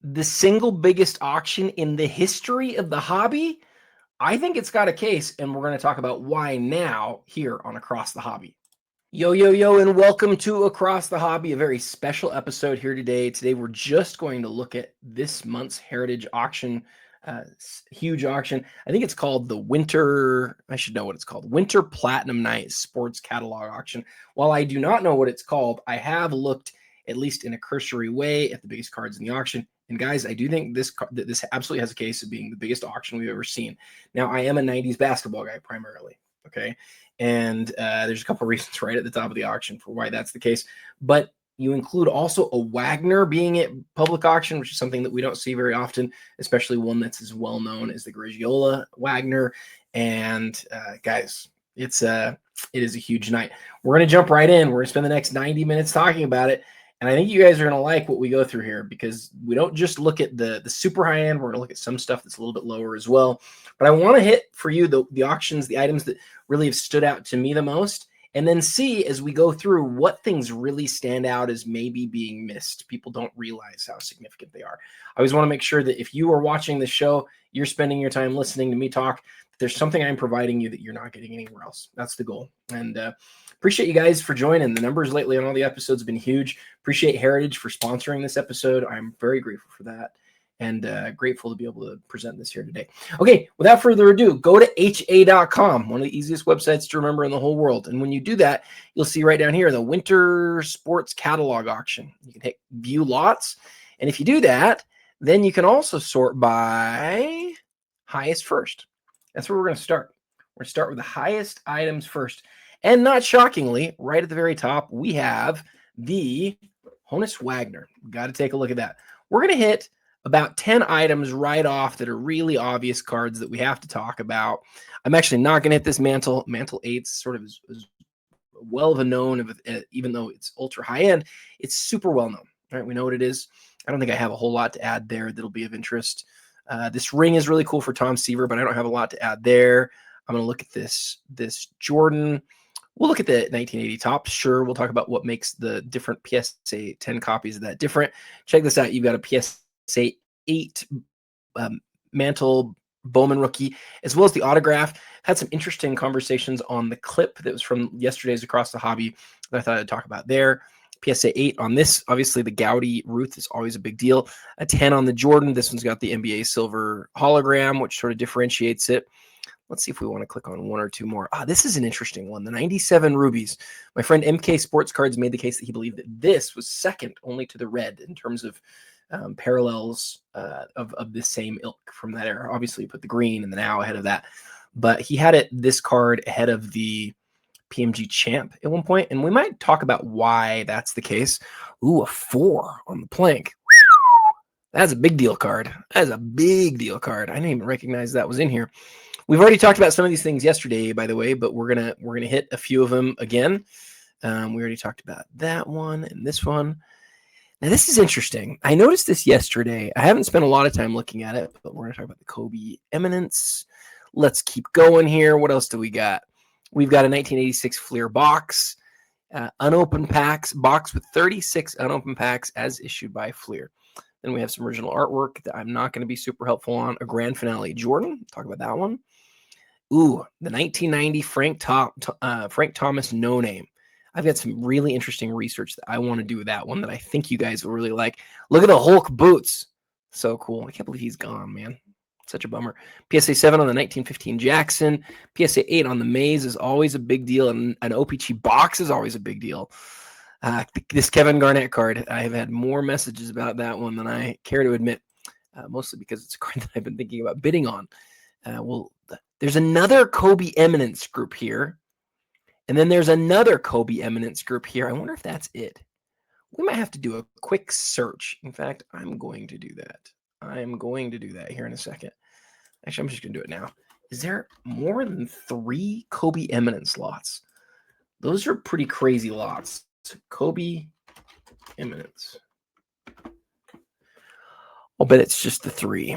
the single biggest auction in the history of the hobby? I think it's got a case, and we're going to talk about why now here on Across the Hobby. Yo, yo, yo, and welcome to Across the Hobby, a very special episode here today. Today, we're just going to look at this month's Heritage auction, huge auction. I think it's called the Winter, I should know what it's called, Winter Platinum Night Sports Catalog Auction. While I do not know what it's called, I have looked, at least in a cursory way, at the biggest cards in the auction. And guys, I do think this absolutely has a case of being the biggest auction we've ever seen. Now, I am a 90s basketball guy primarily, okay? And there's a couple of reasons right at the top of the auction for why that's the case. But you include also a Wagner being at public auction, which is something that we don't see very often, especially one that's as well known as the Grigiola Wagner. And guys, it is a huge night. We're going to jump right in. We're going to spend the next 90 minutes talking about it. And I think you guys are going to like what we go through here, because we don't just look at the super high end. We're going to look at some stuff that's a little bit lower as well. But I want to hit for you the auctions, the items that really have stood out to me the most, and then see as we go through what things really stand out as maybe being missed. People don't realize how significant they are. I always want to make sure that if you are watching the show, you're spending your time listening to me talk, there's something I'm providing you that you're not getting anywhere else. That's the goal. And appreciate you guys for joining. The numbers lately on all the episodes have been huge. Appreciate Heritage for sponsoring this episode. I'm very grateful for that, and grateful to be able to present this here today. Okay, without further ado, go to ha.com, one of the easiest websites to remember in the whole world. And when you do that, you'll see right down here the Winter Sports Catalog Auction. You can hit View Lots. And if you do that, then you can also sort by highest first. That's where we're going to start. We're going to start with the highest items first. And not shockingly, right at the very top, we have the Honus Wagner. Got to take a look at that. We're going to hit about 10 items right off that are really obvious cards that we have to talk about. I'm actually not going to hit this Mantle. Mantle 8 sort of is well of a known, even though it's ultra high end, it's super well known. Right? We know what it is. I don't think I have a whole lot to add there that'll be of interest. This ring is really cool for Tom Seaver, but I don't have a lot to add there. I'm going to look at this Jordan. We'll look at the 1980 Topps. Sure, we'll talk about what makes the different PSA 10 copies of that different. Check this out. You've got a PSA 8 Mantle Bowman rookie, as well as the autograph. Had some interesting conversations on the clip that was from yesterday's Across the Hobby that I thought I'd talk about there. PSA 8 on this. Obviously, the Gaudy Ruth is always a big deal. A 10 on the Jordan. This one's got the NBA Silver hologram, which sort of differentiates it. Let's see if we want to click on one or two more. This is an interesting one. The 97 Rubies. My friend MK Sports Cards made the case that he believed that this was second only to the red in terms of parallels of the same ilk from that era. Obviously, you put the green and the now ahead of that. But he had this card ahead of the PMG Champ at one point, and we might talk about why that's the case. Ooh, a 4 on the plank. That's a big deal card. That's a big deal card. I didn't even recognize that was in here. We've already talked about some of these things yesterday, by the way, but we're gonna hit a few of them again. We already talked about that one and this one. Now this is interesting. I noticed this yesterday. I haven't spent a lot of time looking at it, but we're gonna talk about the Kobe Eminence. Let's keep going here. What else do we got? We've got a 1986 Fleer box, unopened packs, box with 36 unopened packs as issued by Fleer. Then we have some original artwork that I'm not going to be super helpful on. A Grand Finale Jordan. Talk about that one. Ooh, the 1990 Frank Thomas No Name. I've got some really interesting research that I want to do with that one that I think you guys will really like. Look at the Hulk boots. So cool. I can't believe he's gone, man. Such a bummer. PSA 7 on the 1915 Jackson. PSA 8 on the Maze is always a big deal. And an OPC box is always a big deal. This Kevin Garnett card, I have had more messages about that one than I care to admit, mostly because it's a card that I've been thinking about bidding on. There's another Kobe Eminence group here. And then there's another Kobe Eminence group here. I wonder if that's it. We might have to do a quick search. In fact, I'm going to do that. I'm going to do that here in a second. Actually, I'm just going to do it now. Is there more than 3 Kobe Eminence lots? Those are pretty crazy lots. Kobe Eminence. I'll bet it's just the 3.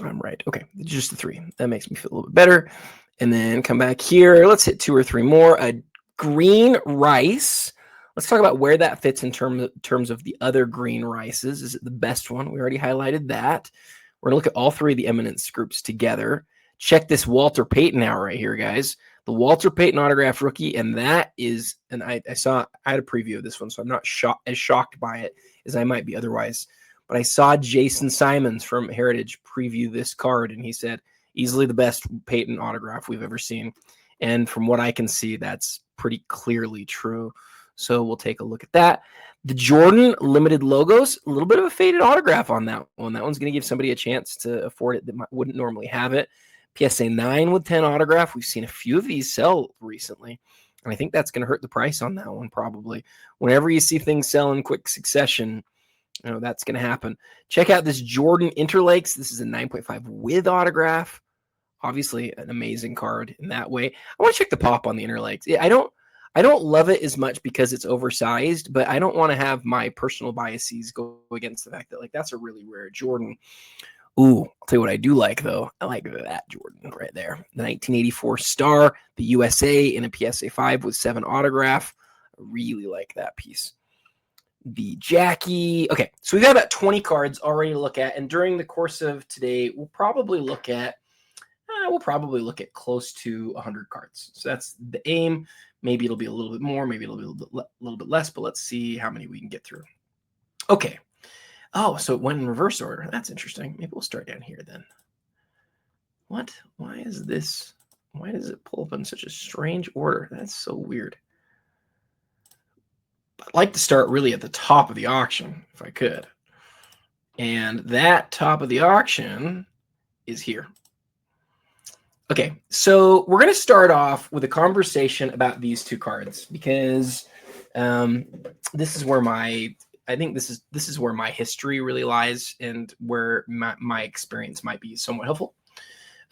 I'm right. Okay, it's just the 3. That makes me feel a little bit better. And then come back here. Let's hit 2 or 3 more. A green rice Let's talk about where that fits in terms of the other green rices. Is it the best one? We already highlighted that. We're going to look at all three of the eminence groups together. Check this Walter Payton out right here, guys. The Walter Payton autograph rookie, and that is, and I had a preview of this one, so I'm not as shocked by it as I might be otherwise. But I saw Jason Simons from Heritage preview this card, and he said, easily the best Payton autograph we've ever seen. And from what I can see, that's pretty clearly true. So we'll take a look at that. The Jordan limited logos, a little bit of a faded autograph on that one. That one's going to give somebody a chance to afford it that wouldn't normally have it. PSA 9 with 10 autograph. We've seen a few of these sell recently, and I think that's going to hurt the price on that one probably. Whenever you see things sell in quick succession, you know, that's going to happen. Check out this Jordan Interlakes. This is a 9.5 with autograph. Obviously an amazing card in that way. I want to check the pop on the Interlakes. I don't love it as much because it's oversized, but I don't want to have my personal biases go against the fact that, like, that's a really rare Jordan. Ooh, I'll tell you what I do like, though. I like that Jordan right there. The 1984 Star, the USA in a PSA 5 with 7 autograph. I really like that piece. The Jackie. Okay, so we've got about 20 cards already to look at, and during the course of today, we'll probably look at close to 100 cards. So that's the aim. Maybe it'll be a little bit more, maybe it'll be a little bit less, but let's see how many we can get through. Okay. Oh, so it went in reverse order. That's interesting. Maybe we'll start down here then. What? Why is this? Why does it pull up in such a strange order? That's so weird. I'd like to start really at the top of the auction, if I could. And that top of the auction is here. Okay, so we're going to start off with a conversation about these two cards because this is where I think this is where my history really lies and where my experience might be somewhat helpful.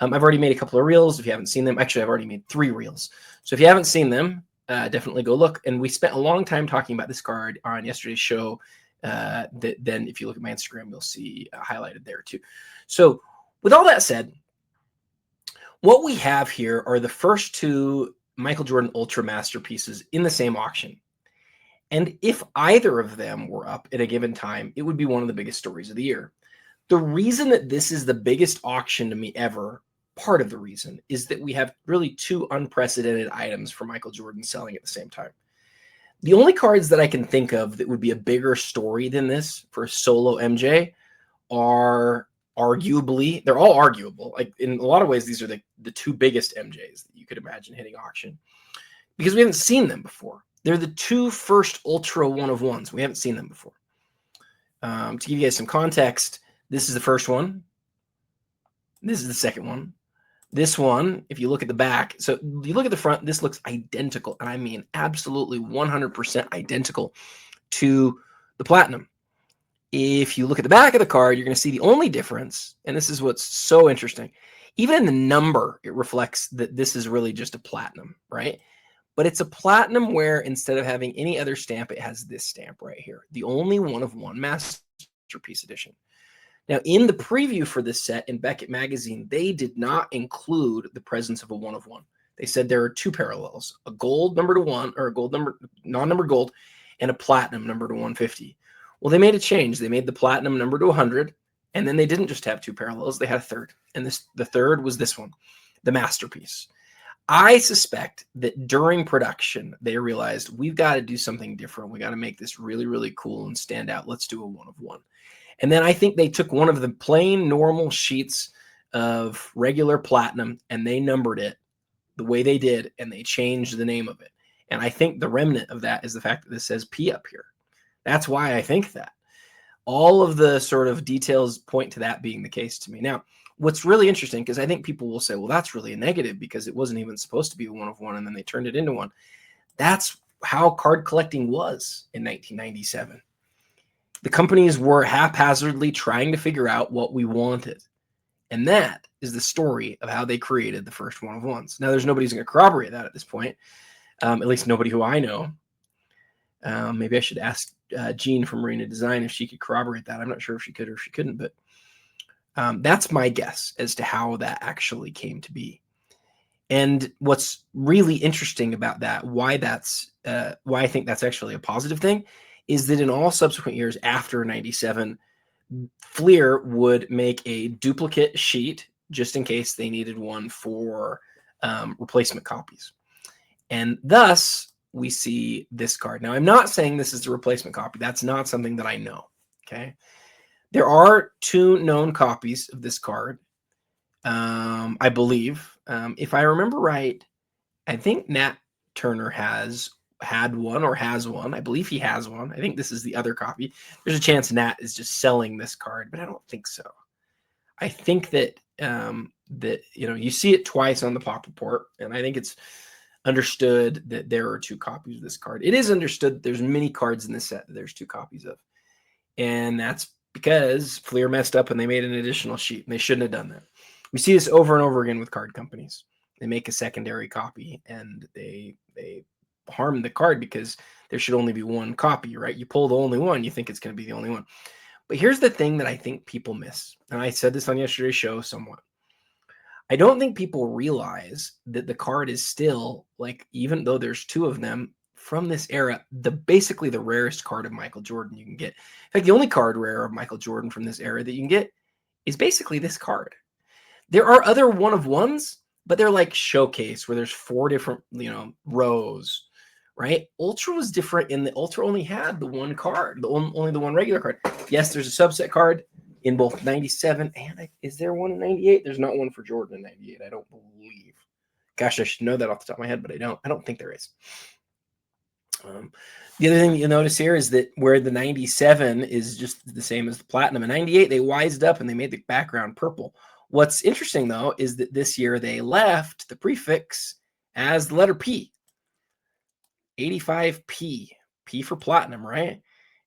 I've already made a couple of reels. If you haven't seen them, actually, I've already made 3 reels. So if you haven't seen them, definitely go look. And we spent a long time talking about this card on yesterday's show. Then if you look at my Instagram, you'll see highlighted there too. So with all that said, what we have here are the first 2 Michael Jordan Ultra masterpieces in the same auction. And if either of them were up at a given time, it would be one of the biggest stories of the year. The reason that this is the biggest auction to me ever, part of the reason, is that we have really 2 unprecedented items for Michael Jordan selling at the same time. The only cards that I can think of that would be a bigger story than this for a solo MJ are arguably, they're all arguable. Like in a lot of ways, these are the 2 biggest MJs that you could imagine hitting auction because we haven't seen them before. They're the 2 first Ultra 1-of-1s. We haven't seen them before. To give you guys some context, this is the first one. This is the second one. This one, if you look at the back, so you look at the front, this looks identical. And I mean absolutely 100% identical to the Platinum. If you look at the back of the card, you're going to see the only difference, and this is what's so interesting. Even in the number, it reflects that this is really just a Platinum, right? But it's a Platinum where instead of having any other stamp, it has this stamp right here. The only 1-of-1 masterpiece edition. Now, in the preview for this set in Beckett Magazine, they did not include the presence of a 1-of-1. They said there are 2 parallels, a gold number to 1, or a gold number, non-numbered gold, and a platinum number to 150. Well, they made a change. They made the platinum number to 100, and then they didn't just have 2 parallels. They had a third, and the third was this one, the masterpiece. I suspect that during production, they realized we've got to do something different. We got to make this really, really cool and stand out. Let's do a 1-of-1. And then I think they took one of the plain normal sheets of regular platinum and they numbered it the way they did, and they changed the name of it. And I think the remnant of that is the fact that this says P up here. That's why I think that. All of the sort of details point to that being the case to me. Now, what's really interesting, because I think people will say, well, that's really a negative because it wasn't even supposed to be a 1-of-1 and then they turned it into one. That's how card collecting was in 1997. The companies were haphazardly trying to figure out what we wanted. And that is the story of how they created the first 1-of-1s. Now, there's nobody who's going to corroborate that at this point, at least nobody who I know. Maybe I should ask Jean from Marina Design if she could corroborate that. I'm not sure if she could or if she couldn't, but that's my guess as to how that actually came to be. And what's really interesting about that, why I think that's actually a positive thing, is that in all subsequent years after 97, Fleer would make a duplicate sheet just in case they needed one for replacement copies. And thus, we see this card. Now, I'm not saying this is the replacement copy. That's not something that I know. Okay. There are 2 known copies of this card. I believe. If I remember right, I think Nat Turner had one or has one. I believe he has one. I think this is the other copy. There's a chance Nat is just selling this card, but I don't think so. I think that you see it twice on the pop report, and I think it's understood that there are 2 copies of this card. It is understood there's many cards in this set that there's 2 copies of, and that's because Fleer messed up and they made an additional sheet, and they shouldn't have done that. We see this over and over again with card companies. They make a secondary copy and they harm the card because there should only be 1 copy, right? You pull the only one, you think it's going to be the only one. But here's the thing that I think people miss, and I said this on yesterday's show somewhat. I don't think people realize that the card is still, like, even though there's 2 of them from this era, basically the rarest card of Michael Jordan you can get. In fact, the only card rare of Michael Jordan from this era that you can get is basically this card. There are other 1-of-1s, but they're like showcase where there's 4 different, rows, right? Ultra was different in the Ultra only had the 1 card, only the 1 regular card. Yes, there's a subset card in both 97 and is there one in 98? There's not one for Jordan in 98, I don't believe. Gosh, I should know that off the top of my head, but I don't think there is. The other thing that you'll notice here is that where the 97 is just the same as the platinum, in 98 they wised up and they made the background purple. What's interesting, though, is that this year they left the prefix as the letter P. 85P. P for platinum, right?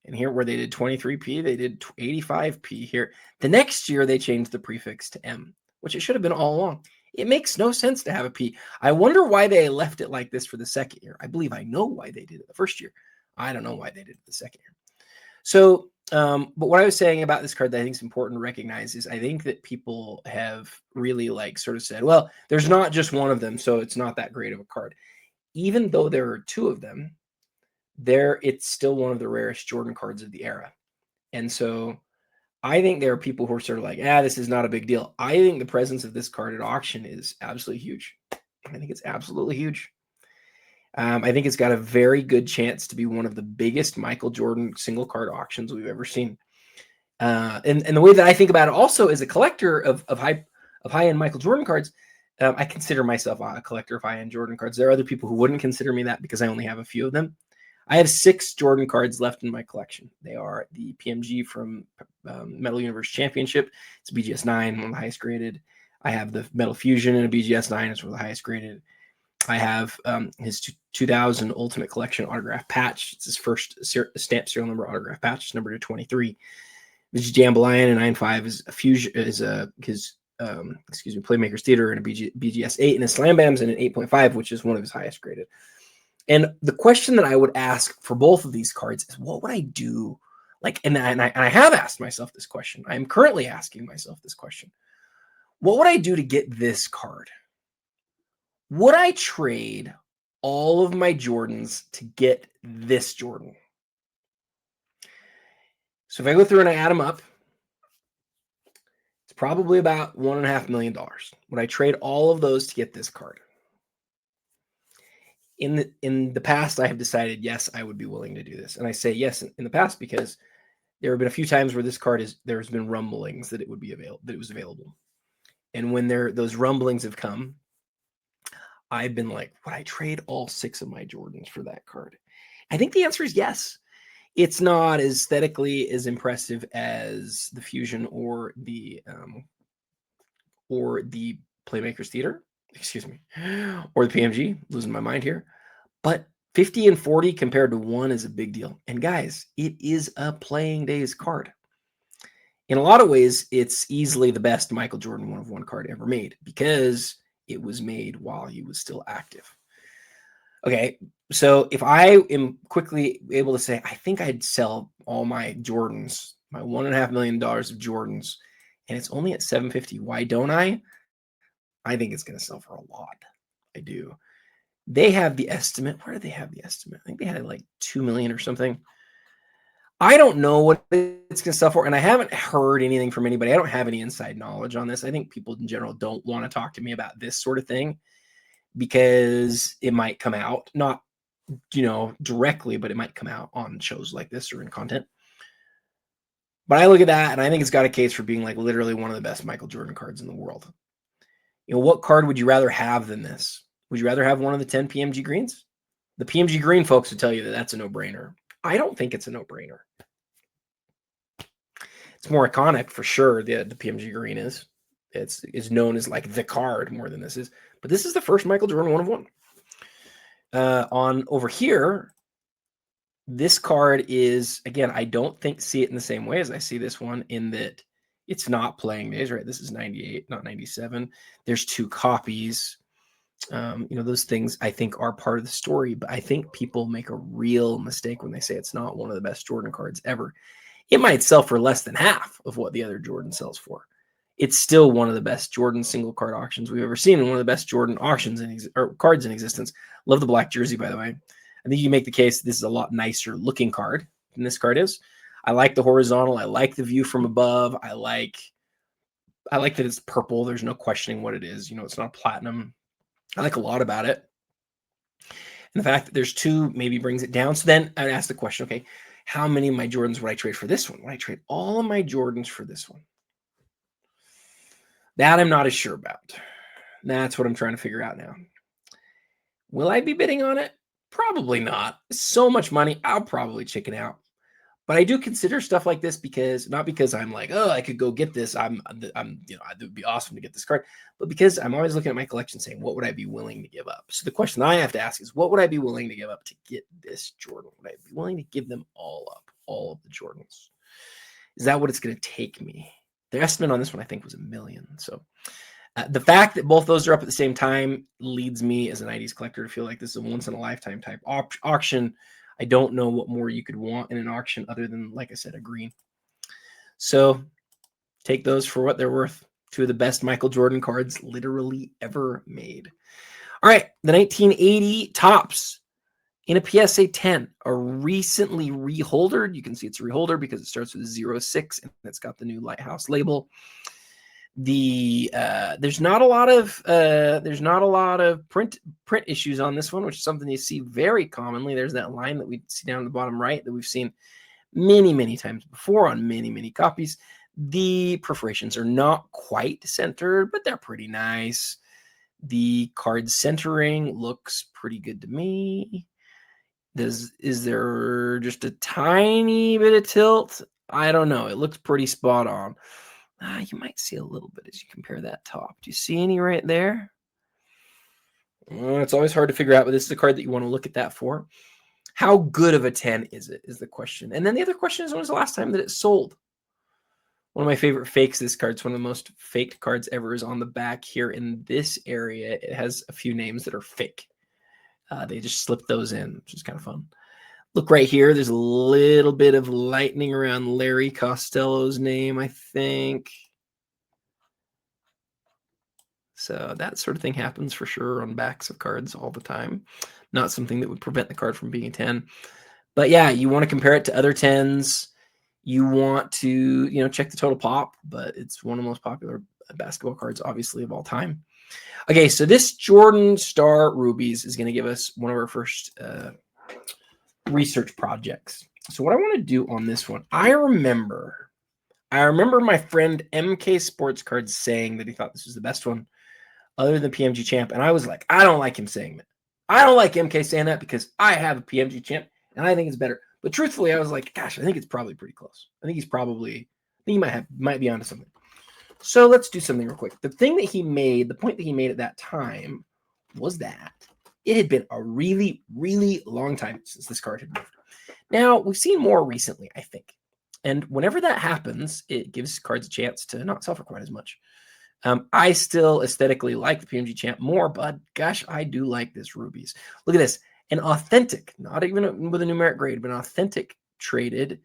And here where they did 23P, they did 85P here. The next year they changed the prefix to M, which it should have been all along. It makes no sense to have a P. I wonder why they left it like this for the second year. I believe I know why they did it the first year. I don't know why they did it the second year. So, but what I was saying about this card that I think is important to recognize is I think that people have really sort of said, well, there's not just 1 of them, so it's not that great of a card. Even though there are 2 of them, it's still one of the rarest Jordan cards of the era. And so I think there are people who are sort of like, this is not a big deal. I think the presence of this card at auction is absolutely huge. I think it's absolutely huge. I think it's got a very good chance to be one of the biggest Michael Jordan single card auctions we've ever seen. And the way that I think about it also as a collector of high-end Michael Jordan cards, I consider myself a collector of high-end Jordan cards. There are other people who wouldn't consider me that because I only have a few of them. I have 6 Jordan cards left in my collection. They are the PMG from Metal Universe Championship. It's a BGS 9, one of the highest graded. I have the Metal Fusion in a BGS 9. It's one of the highest graded. I have his 2000 Ultimate Collection autograph patch. It's his first stamp serial number autograph patch. It's numbered to 23. This Jambalaya in 9.5 is a fusion. His Playmakers Theater in a BGS 8, and his Slam Bams in an 8.5, which is one of his highest graded. And the question that I would ask for both of these cards is, what would I do? And I have asked myself this question. I am currently asking myself this question. What would I do to get this card? Would I trade all of my Jordans to get this Jordan? So if I go through and I add them up, it's probably about $1.5 million. Would I trade all of those to get this card? In the past, I have decided, yes, I would be willing to do this. And I say yes in the past because there have been a few times where this card there's been rumblings that it would be was available. And when those rumblings have come, I've been like, would I trade all 6 of my Jordans for that card? I think the answer is yes. It's not aesthetically as impressive as the Fusion or the Playmakers Theater, or the PMG. Losing my mind here. But 50 and 40 compared to 1 is a big deal. And guys, it is a playing days card. In a lot of ways, it's easily the best Michael Jordan 1-of-1 card ever made because it was made while he was still active. Okay, so if I am quickly able to say, I think I'd sell all my Jordans, my $1.5 million of Jordans, and it's only at $750. Why don't I? I think it's going to sell for a lot. I do. They have the estimate. Where do they have the estimate? I think they had like 2 million or something. I don't know what it's going to sell for, and I haven't heard anything from anybody. I don't have any inside knowledge on this. I think people in general don't want to talk to me about this sort of thing because it might come out, not, directly, but it might come out on shows like this or in content. But I look at that, and I think it's got a case for being like literally one of the best Michael Jordan cards in the world. What card would you rather have than this? Would you rather have one of the 10 PMG greens? The PMG green folks would tell you that that's a no-brainer. I don't think it's a no-brainer. It's more iconic for sure. The PMG green is. It's known as like the card more than this is. But this is the first Michael Jordan 1 of 1. On over here, this card is, again, I don't see it in the same way as I see this one, in that it's not playing days, right? This is 98, not 97. There's 2 copies. Those things I think are part of the story, but I think people make a real mistake when they say it's not one of the best Jordan cards ever. It might sell for less than half of what the other Jordan sells for. It's still one of the best Jordan single card auctions we've ever seen, and one of the best Jordan auctions or cards in existence. Love the black jersey, by the way. I think you make the case this is a lot nicer looking card than this card is. I like the horizontal. I like the view from above. I like that it's purple. There's no questioning what it is. It's not platinum. I like a lot about it. And the fact that there's 2 maybe brings it down. So then I'd ask the question, okay, how many of my Jordans would I trade for this one? Would I trade all of my Jordans for this one? That I'm not as sure about. That's what I'm trying to figure out now. Will I be bidding on it? Probably not. So much money, I'll probably chicken out. But I do consider stuff like this not because I'm like, oh, I could go get this. it would be awesome to get this card, but because I'm always looking at my collection saying, what would I be willing to give up? So the question I have to ask is, what would I be willing to give up to get this Jordan? Would I be willing to give them all up, all of the Jordans? Is that what it's going to take me? The estimate on this one, I think, was $1 million. So the fact that both those are up at the same time leads me as a 90s collector to feel like this is a once-in-a-lifetime type auction. I don't know what more you could want in an auction other than, like I said, a green. So take those for what they're worth. 2 of the best Michael Jordan cards literally ever made. All right, the 1980 Topps in a PSA 10, a recently reholdered. You can see it's a reholder because it starts with a 06 and it's got the new Lighthouse label. There's not a lot of print issues on this one, which is something you see very commonly. There's that line that we see down at the bottom right that we've seen many times before on many copies. The perforations are not quite centered, but they're pretty nice. The card centering looks pretty good to me. Is there just a tiny bit of tilt? I don't know. It looks pretty spot on. You might see a little bit as you compare that top. Do you see any right there? It's always hard to figure out, but this is a card that you want to look at that for. How good of a 10 is it, is the question. And then the other question is, when was the last time that it sold? One of my favorite fakes, this card's one of the most faked cards ever, is on the back here in this area. It has a few names that are fake. They just slipped those in, which is kind of fun. Look right here. There's a little bit of lightning around Larry Costello's name, I think. So that sort of thing happens for sure on backs of cards all the time. Not something that would prevent the card from being a 10. But yeah, you want to compare it to other 10s. You want to, check the total pop, but it's one of the most popular basketball cards, obviously, of all time. Okay, so this Jordan Star Rubies is going to give us one of our first research projects. So what I want to do on this one, I remember my friend MK Sports Cards saying that he thought this was the best one other than PMG Champ. And I was like, I don't like him saying that. I don't like MK saying that because I have a PMG Champ and I think it's better. But truthfully, I was like, gosh, I think it's probably pretty close. I think he might be onto something. So let's do something real quick. The point that he made at that time was that it had been a really long time since this card had moved. Now, we've seen more recently, I think. And whenever that happens, it gives cards a chance to not sell for quite as much. I still aesthetically like the PMG Champ more, but gosh, I do like this Rubies. Look at this. An authentic, not even with a numeric grade, but an authentic traded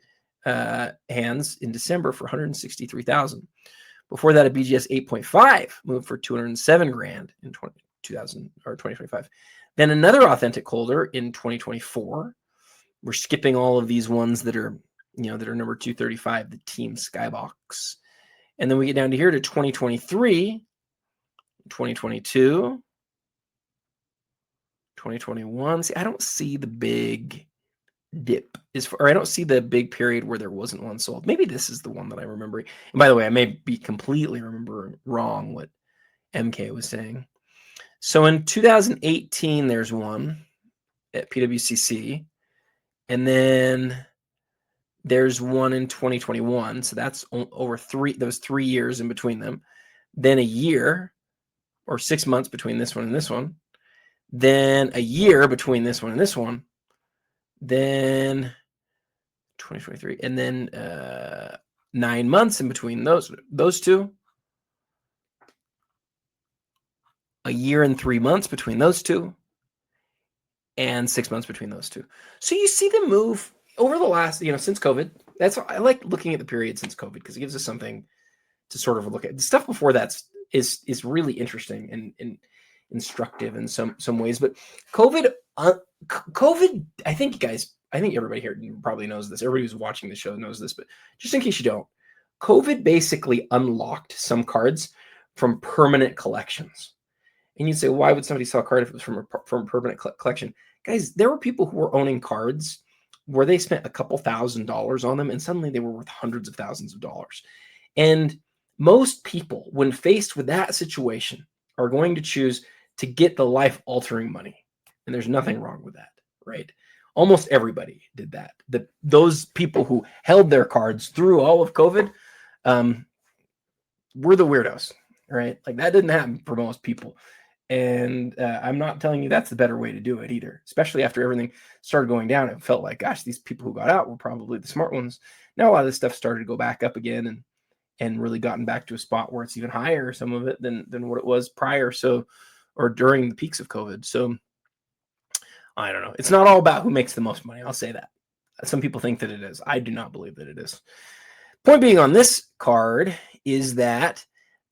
hands in December for $163,000. Before that, a BGS 8.5 moved for $207,000 in 2000 or 2025. Then another authentic holder in 2024. We're skipping all of these ones that are, that are number 235, the Team Skybox. And then we get down to here to 2023, 2022, 2021. See, I don't see the big dip, or I don't see the big period where there wasn't one sold. Maybe this is the one that I remember. And by the way, I may be completely remembering wrong what MK was saying. So in 2018, there's one at PWCC. And then there's one in 2021. So that's over those 3 years in between them. Then a year or 6 months between this one and this one. Then a year between this one and this one. Then 2023. And then 9 months in between those two. A year and 3 months between those two. And 6 months between those two. So you see the move over the last, since COVID. I like looking at the period since COVID because it gives us something to sort of look at. The stuff before that is really interesting and instructive in some ways. But COVID, I think everybody here probably knows this. Everybody who's watching the show knows this, but just in case you don't, COVID basically unlocked some cards from permanent collections. And you'd say, why would somebody sell a card if it was from a permanent collection? Guys, there were people who were owning cards where they spent a couple $1,000s on them, and suddenly they were worth hundreds of thousands of dollars. And most people, when faced with that situation, are going to choose to get the life-altering money. And there's nothing wrong with that, right? Almost everybody did that. Those people who held their cards through all of COVID were the weirdos, right? Like that didn't happen for most people. And I'm not telling you that's the better way to do it either, especially after everything started going down. It felt like, gosh, these people who got out were probably the smart ones. Now a lot of this stuff started to go back up again and really gotten back to a spot where it's even higher, some of it, than what it was prior. So, or during the peaks of COVID. So I don't know. It's not all about who makes the most money. I'll say that. Some people think that it is. I do not believe that it is. Point being on this card is that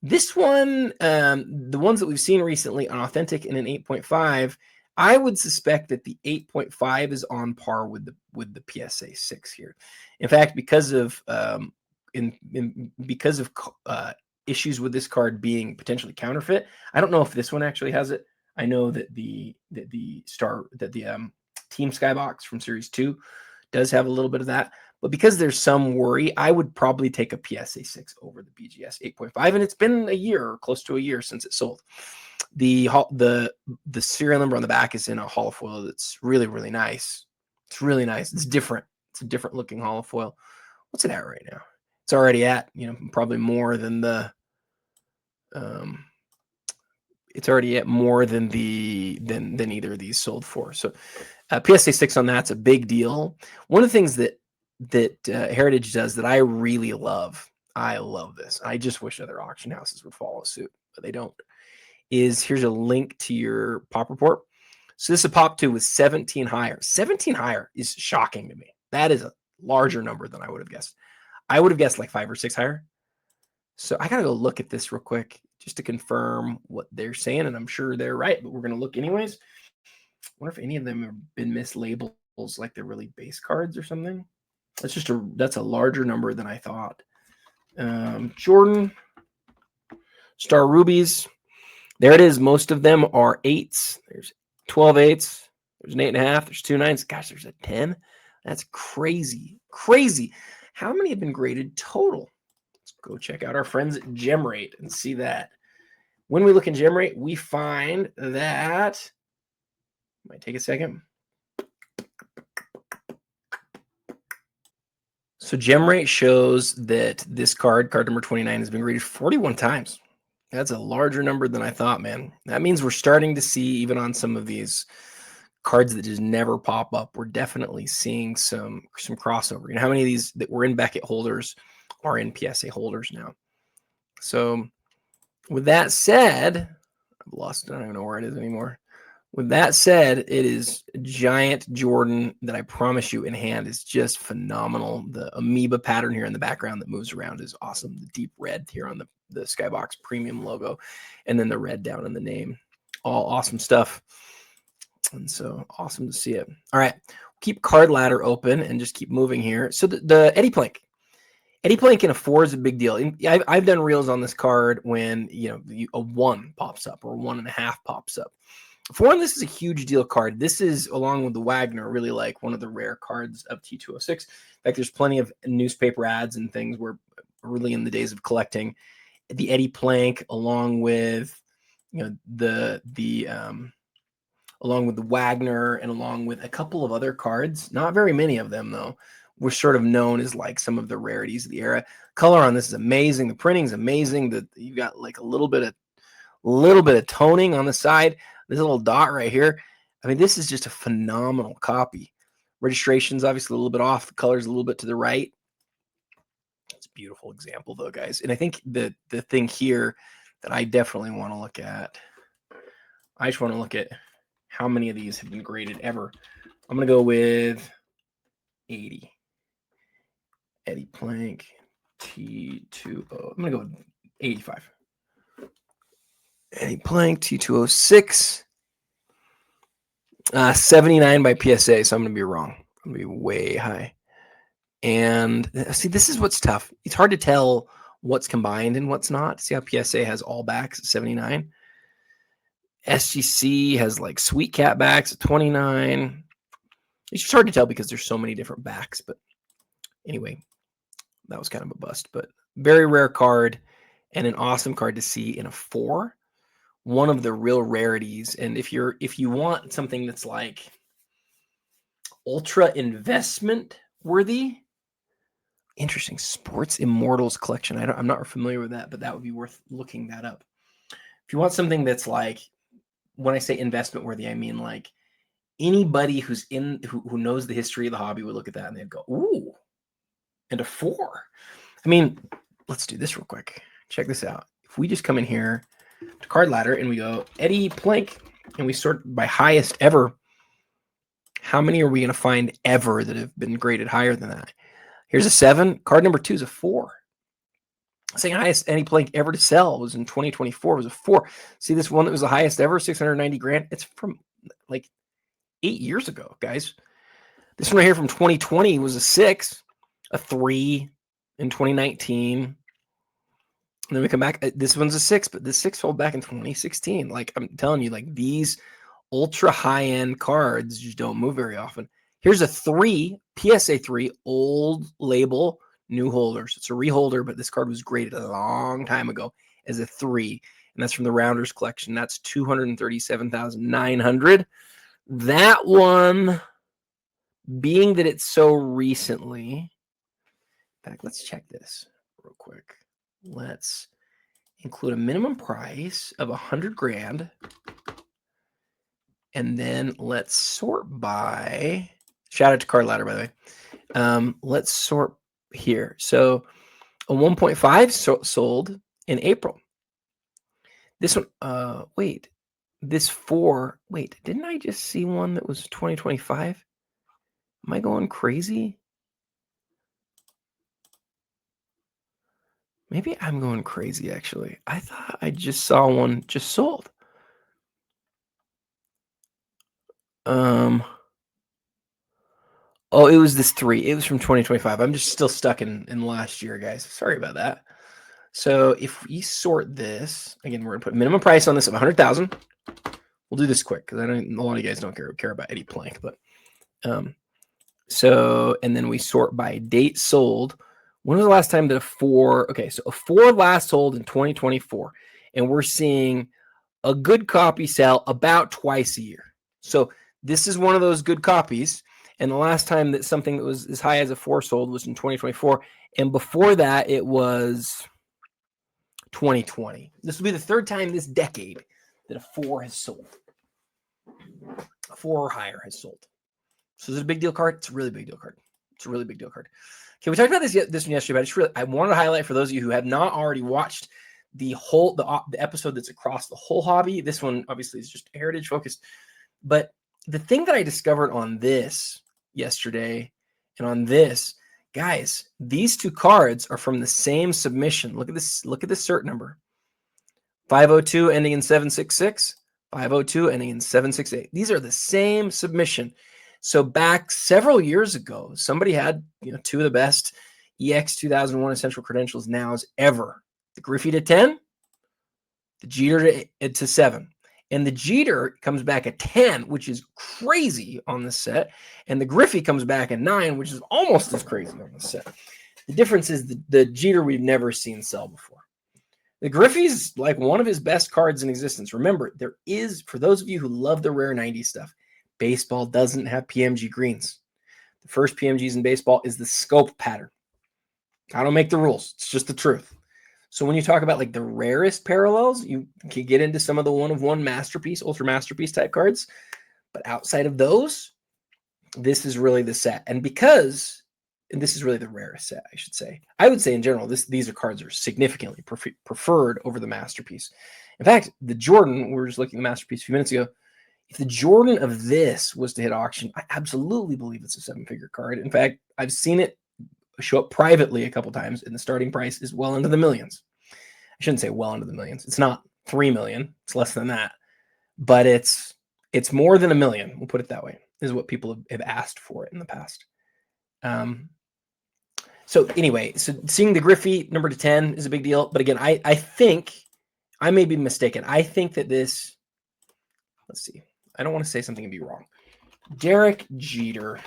this one, the ones that we've seen recently on authentic in an 8.5, I would suspect that the 8.5 is on par with the PSA 6 here. In fact, because of issues with this card being potentially counterfeit, I don't know if this one actually has it. I know that the Team Skybox from Series 2 does have a little bit of that. But because there's some worry, I would probably take a PSA 6 over the BGS 8.5. And it's been a year, or close to a year, since it sold. The serial number on the back is in a holofoil that's really, really nice. It's really nice. It's different. It's a different looking holofoil. What's it at right now? It's already at, probably more than the it's already at more than than either of these sold for. So PSA 6 on that's a big deal. One of the things that Heritage does that I really love, I love this. I just wish other auction houses would follow suit, but they don't. Here's a link to your pop report. So this is a pop 2 with 17 higher. 17 higher is shocking to me. That is a larger number than I would have guessed. I would have guessed like 5 or 6 higher. So I gotta go look at this real quick just to confirm what they're saying, and I'm sure they're right, but we're gonna look anyways. I wonder if any of them have been mislabeled, like they're really base cards or something. That's a larger number than I thought. Jordan, Star Rubies. There it is. Most of them are 8s. There's 12 8s. There's an 8.5. There's 2 9s. Gosh, there's a 10. That's crazy. Crazy. How many have been graded total? Let's go check out our friends at GemRate and see that. When we look in GemRate, we find that, might take a second. So GemRate shows that this card number 29, has been graded 41 times. That's a larger number than I thought, man. That means we're starting to see, even on some of these cards that just never pop up, we're definitely seeing some crossover. How many of these that were in Beckett holders are in PSA holders now? So with that said, I've lost it. I don't know where it is anymore. With that said, it is a giant Jordan that I promise you in hand is just phenomenal. The amoeba pattern here in the background that moves around is awesome. The deep red here on the Skybox premium logo, and then the red down in the name. All awesome stuff. And so awesome to see it. All right. Keep card ladder open and just keep moving here. So the Eddie Plank. Eddie Plank in a 4 is a big deal. I've done reels on this card when a 1 pops up or 1.5 pops up. For one, this is a huge deal card. This is, along with the Wagner, really like one of the rare cards of T206. In fact, there's plenty of newspaper ads and things where early in the days of collecting, the Eddie Plank, along with along with the Wagner and along with a couple of other cards, not very many of them though, were sort of known as like some of the rarities of the era. Color on this is amazing. The printing is amazing. You got like a little bit of toning on the side. This little dot right here. I mean, this is just a phenomenal copy. Registration's obviously a little bit off. The color's a little bit to the right. It's a beautiful example though, guys. And I think the thing here that I definitely want to look at, I just want to look at how many of these have been graded ever. I'm going to go with 80. Eddie Plank, T20. I'm going to go with 85. Eddie Plank, T206. 79 by PSA, so I'm going to be wrong. I'm going to be way high. And see, this is what's tough. It's hard to tell what's combined and what's not. See how PSA has all backs at 79? SGC has like Sweet Cat backs at 29. It's just hard to tell because there's so many different backs. But anyway, that was kind of a bust. But very rare card and an awesome card to see in a 4. One of the real rarities. And if you want something that's like ultra investment worthy, interesting, Sports Immortals collection. I'm not familiar with that, but that would be worth looking that up. If you want something that's like, when I say investment worthy, I mean like anybody who knows the history of the hobby would look at that and they'd go, ooh, and a 4. I mean, let's do this real quick. Check this out. If we just come in here to card ladder and we go Eddie Plank and we sort by highest ever, how many are we going to find ever that have been graded higher than that? Here's a 7. Card number 2 is a 4. Saying highest Eddie Plank ever to sell was in 2024, was a 4. See this one that was the highest ever, 690 grand? It's from like 8 years ago, guys. This one right here from 2020 was a 6, a 3 in 2019. And then we come back. This one's a 6, but this 6 sold back in 2016. Like I'm telling you, like these ultra high-end cards just don't move very often. Here's a 3, PSA 3, old label, new holders. It's a reholder, but this card was graded a long time ago as a 3, and that's from the Rounders collection. That's 237,900. That one, being that it's so recently, in fact, let's check this real quick. Let's include a minimum price of 100 grand, and then let's sort by. Shout out to Card Ladder, by the way. Let's sort here. So a 1.5 sold in April. This one, wait, this 4, wait, didn't I just see one that was 2025? Am I going crazy? Maybe I'm going crazy, actually. I thought I just saw one just sold. Oh, it was this 3. It was from 2025. I'm just still stuck in last year, guys. Sorry about that. So if we sort this, again, we're going to put minimum price on this of 100,000. We'll do this quick because I know a lot of you guys don't care about Eddie Plank. But so, and then we sort by date sold. When was the last time that a 4? Okay, so a 4 last sold in 2024. And we're seeing a good copy sell about twice a year. So this is one of those good copies. And the last time that something that was as high as a 4 sold was in 2024. And before that, it was 2020. This will be the 3rd time this decade that a 4 has sold. A 4 or higher has sold. So is it a big deal card? It's a really big deal card. It's a really big deal card. Okay, we talked about this one yesterday, but I wanted to highlight for those of you who have not already watched the episode that's across the whole hobby. This one obviously is just heritage focused. But the thing that I discovered on this yesterday and on this, guys, these 2 cards are from the same submission. Look at this cert number. 502 ending in 766, 502, ending in 768. These are the same submission. So back several years ago, somebody had, two of the best EX 2001 essential credentials nows ever. The Griffey to 10, the Jeter to 7. And the Jeter comes back at 10, which is crazy on this set. And the Griffey comes back at 9, which is almost as crazy on this set. The difference is the Jeter we've never seen sell before. The Griffey's like one of his best cards in existence. Remember, there is, for those of you who love the rare 90 stuff, baseball doesn't have PMG greens. The first PMGs in baseball is the scope pattern. I don't make the rules. It's just the truth. So when you talk about like the rarest parallels, you can get into some of the one-of-one masterpiece, ultra masterpiece type cards. But outside of those, this is really the set. And this is really the rarest set, I should say. I would say in general, these cards are significantly preferred over the masterpiece. In fact, the Jordan, we were just looking at the masterpiece a few minutes ago. If the Jordan of this was to hit auction, I absolutely believe it's a 7-figure card. In fact, I've seen it show up privately a couple times, and the starting price is well into the millions. I shouldn't say well into the millions. It's not 3 million. It's less than that. But it's more than $1 million. We'll put it that way, is what people have asked for it in the past. So anyway, so seeing the Griffey number to 10 is a big deal. But again, I think, I may be mistaken. I think that this, let's see. I don't want to say something and be wrong. Derek Jeter,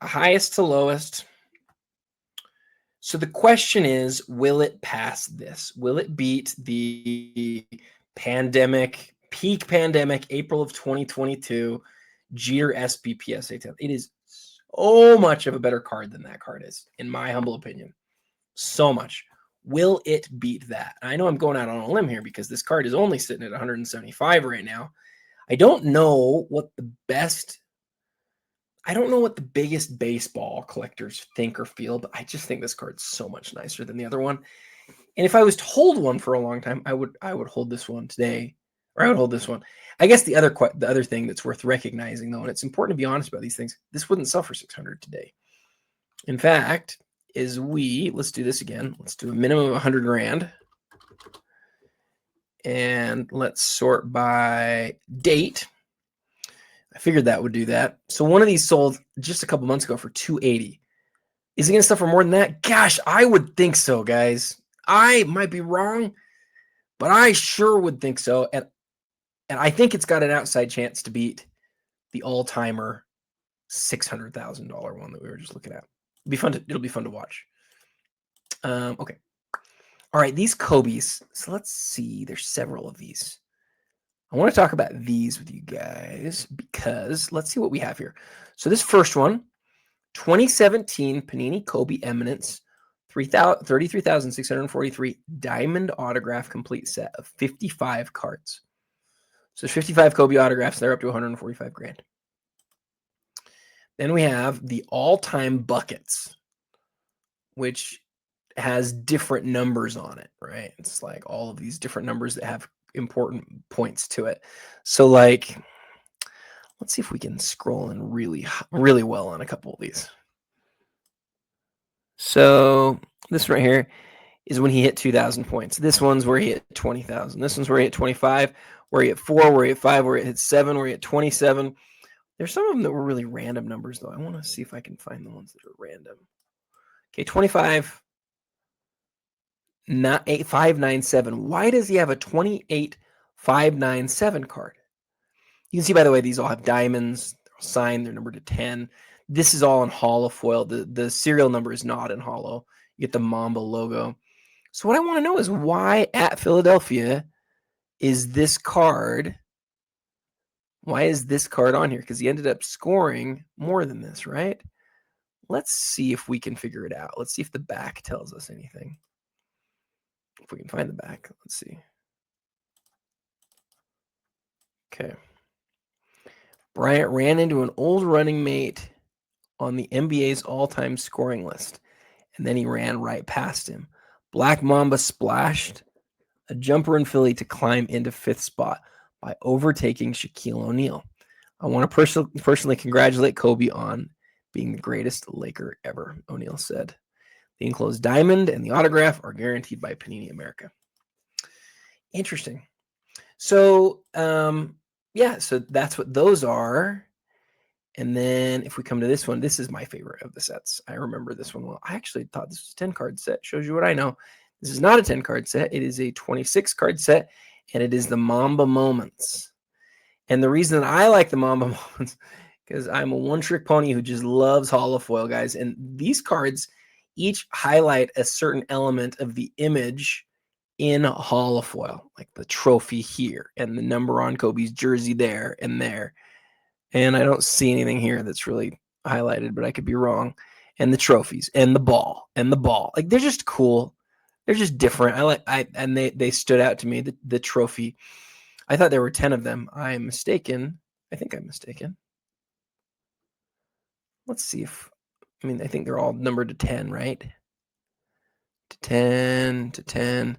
highest to lowest. So the question is, will it pass this? Will it beat the peak pandemic, April of 2022, Jeter SP PSA 10? It is so much of a better card than that card is, in my humble opinion. So much. Will it beat that? I know I'm going out on a limb here because this card is only sitting at 175 right now. I don't know what the biggest baseball collectors think or feel, but I just think this card's so much nicer than the other one. And if I was to hold one for a long time, I would hold this one today, or I would hold this one. I guess the other thing that's worth recognizing, though, and it's important to be honest about these things, this wouldn't sell for 600 today. In fact, let's do this again. Let's do a minimum of 100 grand. And let's sort by date. I figured that would do that. So one of these sold just a couple months ago for 280. Is it going to sell for more than that? Gosh, I would think so, guys. I might be wrong, but I sure would think so. And I think it's got an outside chance to beat the all-timer $600,000 one that we were just looking at. It'll be fun to watch. Okay. All right, these Kobe's. So let's see. There's several of these. I want to talk about these with you guys because let's see what we have here. So this first one, 2017 Panini Kobe Eminence, 33,643 diamond autograph complete set of 55 cards. So there's 55 Kobe autographs. They're up to 145 grand. Then we have the all-time buckets, which has different numbers on it, right? It's like all of these different numbers that have important points to it. So like, let's see if we can scroll in really, really well on a couple of these. So this right here is when he hit 2,000 points. This one's where he hit 20,000. This one's where he hit 25, where he hit 4, where he hit 5, where he hit 7, where he hit 27. There's some of them that were really random numbers, though. I want to see if I can find the ones that are random. Okay, 25. Not 8597. Why does he have a 28597 card? You can see, by the way, these all have diamonds. They're signed. They're numbered to 10. This is all in hollow foil. The serial number is not in hollow. You get the Mamba logo. So what I want to know is why at Philadelphia is this card? Why is this card on here? Because he ended up scoring more than this, right? Let's see if we can figure it out. Let's see if the back tells us anything. If we can find the back, let's see. Okay. Bryant ran into an old running mate on the NBA's all-time scoring list, and then he ran right past him. Black Mamba splashed a jumper in Philly to climb into 5th spot by overtaking Shaquille O'Neal. I want to personally congratulate Kobe on being the greatest Laker ever, O'Neal said. The enclosed diamond and the autograph are guaranteed by Panini America. Interesting. So, yeah, so that's what those are. And then if we come to this one, this is my favorite of the sets. I remember this one well. I actually thought this was a 10 card set. Shows you what I know. This is not a 10 card set. It is a 26 card set, and it is the Mamba Moments. And the reason that I like the Mamba Moments, because I'm a one-trick pony who just loves holofoil, guys. And these cards each highlight a certain element of the image in holofoil, like the trophy here and the number on Kobe's jersey there and there. And I don't see anything here that's really highlighted, but I could be wrong. And the trophies and the ball. Like, they're just cool. They're just different. And they stood out to me. The trophy. I thought there were 10 of them. I'm mistaken. I think I'm mistaken. Let's see if, I think they're all numbered to 10, right? To 10, to 10.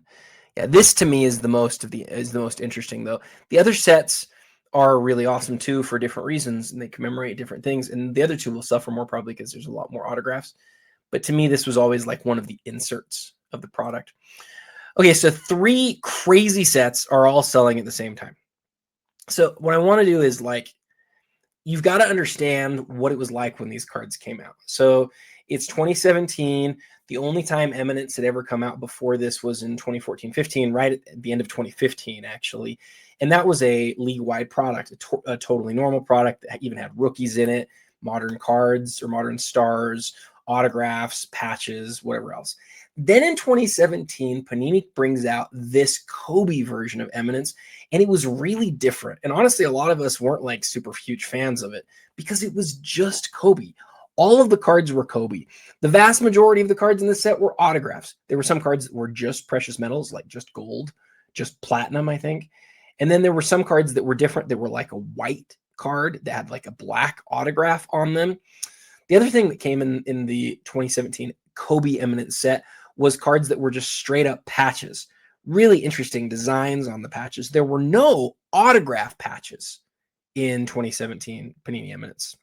Yeah, this to me is the most interesting, though. The other sets are really awesome too for different reasons, and they commemorate different things. And the other two will suffer more probably because there's a lot more autographs. But to me, this was always like one of the inserts of the product. Okay, so 3 crazy sets are all selling at the same time. So what I want to do is, like, you've got to understand what it was like when these cards came out. So it's 2017. The only time Eminence had ever come out before this was in 2014-15, right at the end of 2015, actually. And that was a league-wide product, a totally normal product that even had rookies in it, modern cards or modern stars, autographs, patches, whatever else. Then in 2017, Panini brings out this Kobe version of Eminence, and it was really different. And honestly, a lot of us weren't like super huge fans of it because it was just Kobe. All of the cards were Kobe. The vast majority of the cards in this set were autographs. There were some cards that were just precious metals, like just gold, just platinum, I think. And then there were some cards that were different, that were like a white card that had like a black autograph on them. The other thing that came in the 2017 Kobe Eminence set was cards that were just straight up patches. Really interesting designs on the patches. There were no autograph patches in 2017 Panini Eminence.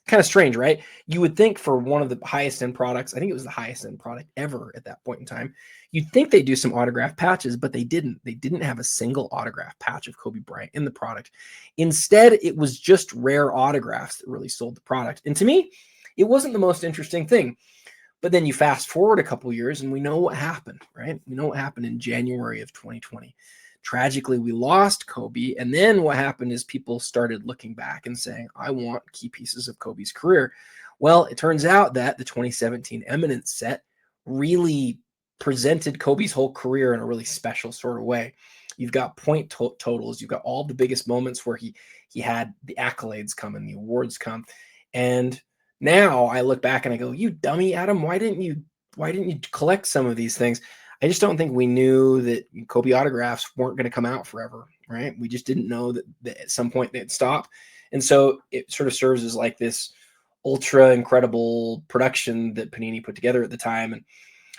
Kind of strange, right? You would think for one of the highest end products, I think it was the highest end product ever at that point in time, you'd think they'd do some autograph patches, but they didn't. They didn't have a single autograph patch of Kobe Bryant in the product. Instead, it was just rare autographs that really sold the product. And to me, it wasn't the most interesting thing. But then you fast forward a couple years and we know what happened, right? We know what happened in January of 2020. Tragically, we lost Kobe. And then what happened is people started looking back and saying, I want key pieces of Kobe's career. Well, it turns out that the 2017 Eminence set really presented Kobe's whole career in a really special sort of way. You've got point totals. You've got all the biggest moments where he had the accolades come and the awards come. And now I look back and I go, you dummy, Adam, why didn't you collect some of these things? I just don't think we knew that Kobe autographs weren't going to come out forever, right? We just didn't know that at some point they'd stop. And so it sort of serves as like this ultra incredible production that Panini put together at the time. And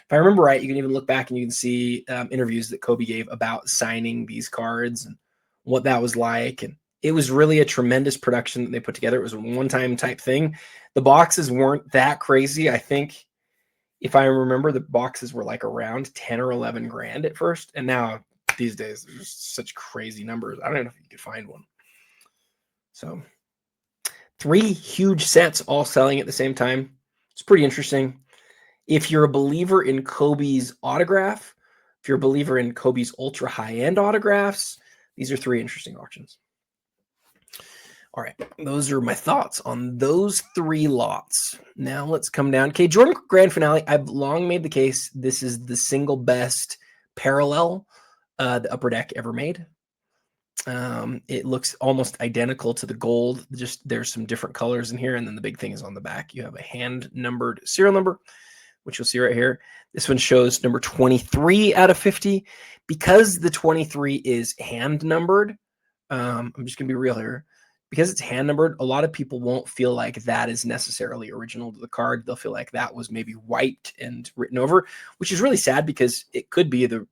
if I remember right, you can even look back and you can see interviews that Kobe gave about signing these cards and what that was like. And it was really a tremendous production that they put together. It was a one-time type thing. The boxes weren't that crazy. I think, if I remember, the boxes were like around 10 or 11 grand at first. And now these days, there's such crazy numbers. I don't know if you could find one. So 3 huge sets all selling at the same time. It's pretty interesting. If you're a believer in Kobe's autograph, if you're a believer in Kobe's ultra high-end autographs, these are 3 interesting auctions. All right, those are my thoughts on those 3 lots. Now let's come down. Okay, Jordan Grand Finale. I've long made the case this is the single best parallel the Upper Deck ever made. It looks almost identical to the gold. Just there's some different colors in here, and then the big thing is on the back. You have a hand-numbered serial number, which you'll see right here. This one shows number 23 out of 50. Because the 23 is hand-numbered, I'm just going to be real here. Because it's hand numbered, a lot of people won't feel like that is necessarily original to the card. They'll feel like that was maybe wiped and written over, which is really sad because it could be the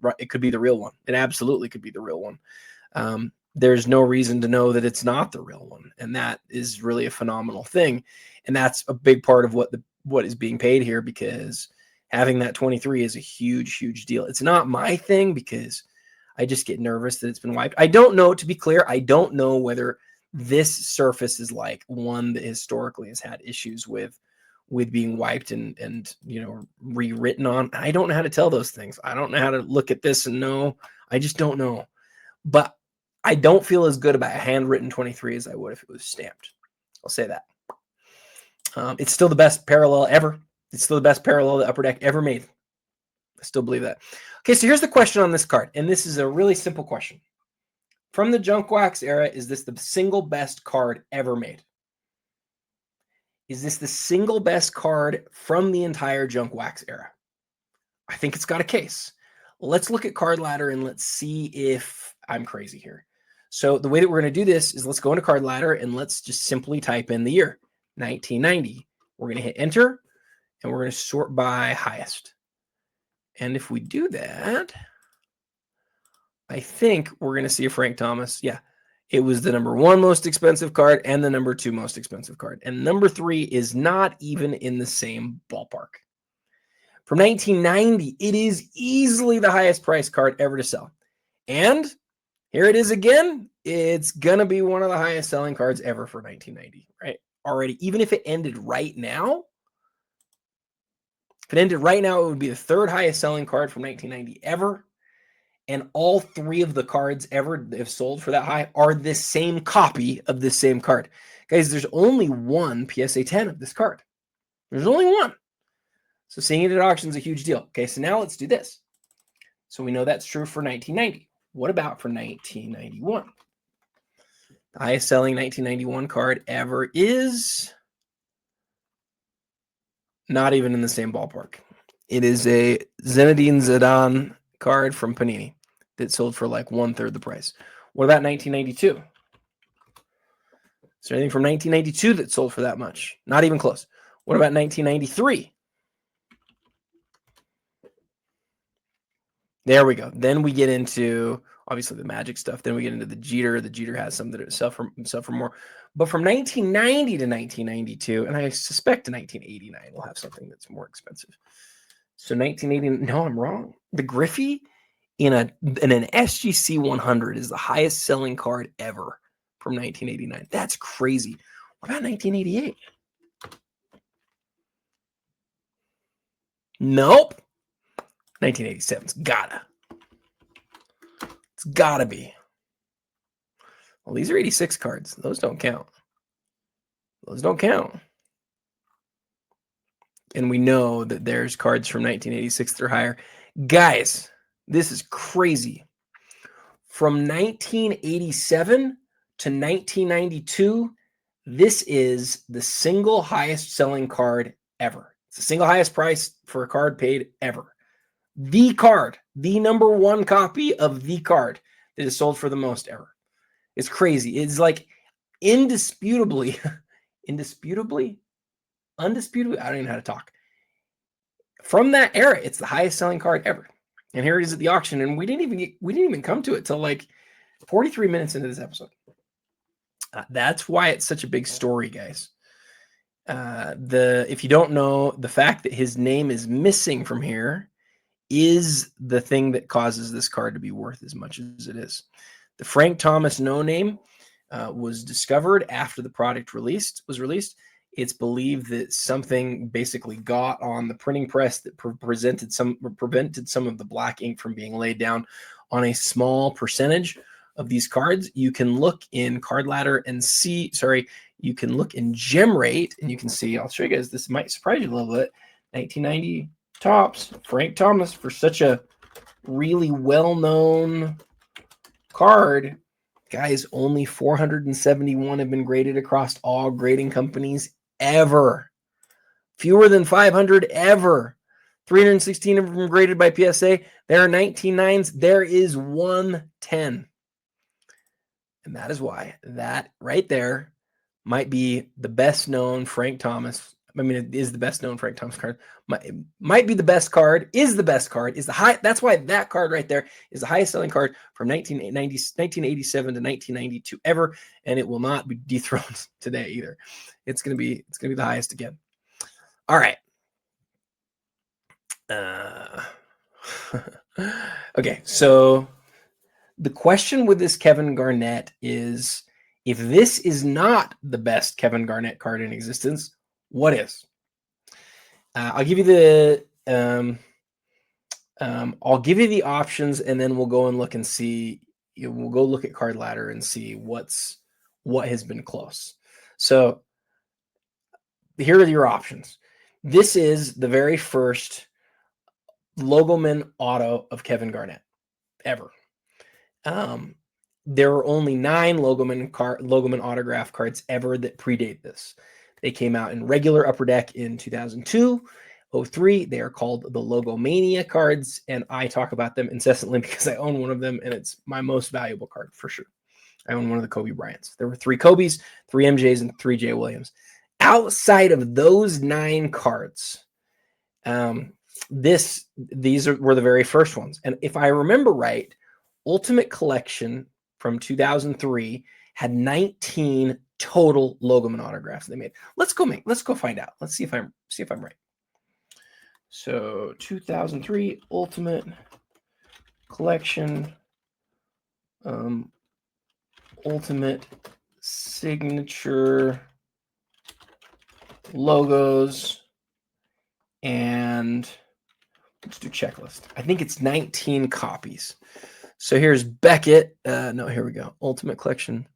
real one. It absolutely could be the real one. There's no reason to know that it's not the real one, and that is really a phenomenal thing. And that's a big part of what is being paid here, because having that 23 is a huge, huge deal. It's not my thing because I just get nervous that it's been wiped. I don't know, to be clear, I don't know whether this surface is like one that historically has had issues with being wiped and rewritten on. I don't know how to tell those things. I don't know how to look at this and know. I just don't know. But I don't feel as good about a handwritten 23 as I would if it was stamped. I'll say that. It's still the best parallel ever. It's still the best parallel the Upper Deck ever made. I still believe that. Okay, so here's the question on this card, and this is a really simple question. From the junk wax era, is this the single best card ever made? Is this the single best card from the entire junk wax era? I think it's got a case. Let's look at Card Ladder and let's see if I'm crazy here. So the way that we're going to do this is let's go into Card Ladder and let's just simply type in the year, 1990. We're going to hit enter and we're going to sort by highest. And if we do that, I think we're going to see a Frank Thomas. Yeah, it was the number 1 most expensive card and the number 2 most expensive card. And number 3 is not even in the same ballpark. From 1990, it is easily the highest priced card ever to sell. And here it is again. It's going to be one of the highest selling cards ever for 1990, right? Already, even if it ended right now, it would be the 3rd highest selling card from 1990 ever. And all 3 of the cards ever that have sold for that high are the same copy of this same card. Guys, there's only one PSA 10 of this card. There's only one. So seeing it at auction is a huge deal. Okay, so now let's do this. So we know that's true for 1990. What about for 1991? The highest selling 1991 card ever is not even in the same ballpark. It is a Zinedine Zidane card from Panini that sold for like 1/3 the price. What about 1992? Is there anything from 1992 that sold for that much? Not even close. What about 1993? There we go. Then we get into obviously the Magic stuff. Then we get into the Jeter. The Jeter has some that sell for more. But from 1990 to 1992, and I suspect 1989 will have something that's more expensive. So 1980, no, I'm wrong. The Griffey in an SGC 100 is the highest selling card ever from 1989. That's crazy. What about 1988? Nope. 1987's it's gotta be. Well, these are 86 cards. Those don't count. And we know that there's cards from 1986 that are higher. Guys, this is crazy. From 1987 to 1992, this is the single highest selling card ever. It's the single highest price for a card paid ever. The card, the number 1 copy of the card that is sold for the most ever. It's crazy. It's like undisputably, I don't even know how to talk. From that era, it's the highest selling card ever. And here it is at the auction. And we didn't even come to it till like 43 minutes into this episode. That's why it's such a big story, guys. If you don't know, the fact that his name is missing from here is the thing that causes this card to be worth as much as it is. The Frank Thomas no name was discovered after the product was released. It's believed that something basically got on the printing press that prevented some of the black ink from being laid down on a small percentage of these cards. You can look in Card Ladder and you can look in Gem Rate and you can see, I'll show you guys, this might surprise you a little bit. 1990 tops, Frank Thomas, for such a really well-known card. Guys, only 471 have been graded across all grading companies ever. Fewer than 500 ever. 316 of them graded by PSA. There are 19.9s. There is 110. And that is why that right there might be the best known Frank Thomas. I mean, it is the best known Frank Thomas card. Might be the best card, is the best card, is the high. That's why that card right there is the highest selling card from 1987 to 1992 ever. And it will not be dethroned today either. It's going to be the highest again. All right. Okay. So The question with this Kevin Garnett is, if this is not the best Kevin Garnett card in existence, what is? I'll give you the options, and then we'll go and look and see. We'll go look at Card Ladder and see what has been close. So here are your options. This is the very first logoman auto of Kevin Garnett ever. There are only 9 logoman autograph cards ever that predate this. They came out in regular Upper Deck in 2002, 03. They are called the Logomania cards, and I talk about them incessantly because I own one of them, and it's my most valuable card for sure. I own one of the Kobe Bryants. There were 3 Kobes, 3 MJs, and 3 J Williams. Outside of those 9 cards, these were the very first ones. And if I remember right, Ultimate Collection from 2003 had 19 total logoman autographs they made. Let's go find out. Let's see if I'm right. So 2003 Ultimate Collection, Ultimate Signature logos, and let's do checklist. I think it's 19 copies. So here's Beckett. No, here we go. Ultimate Collection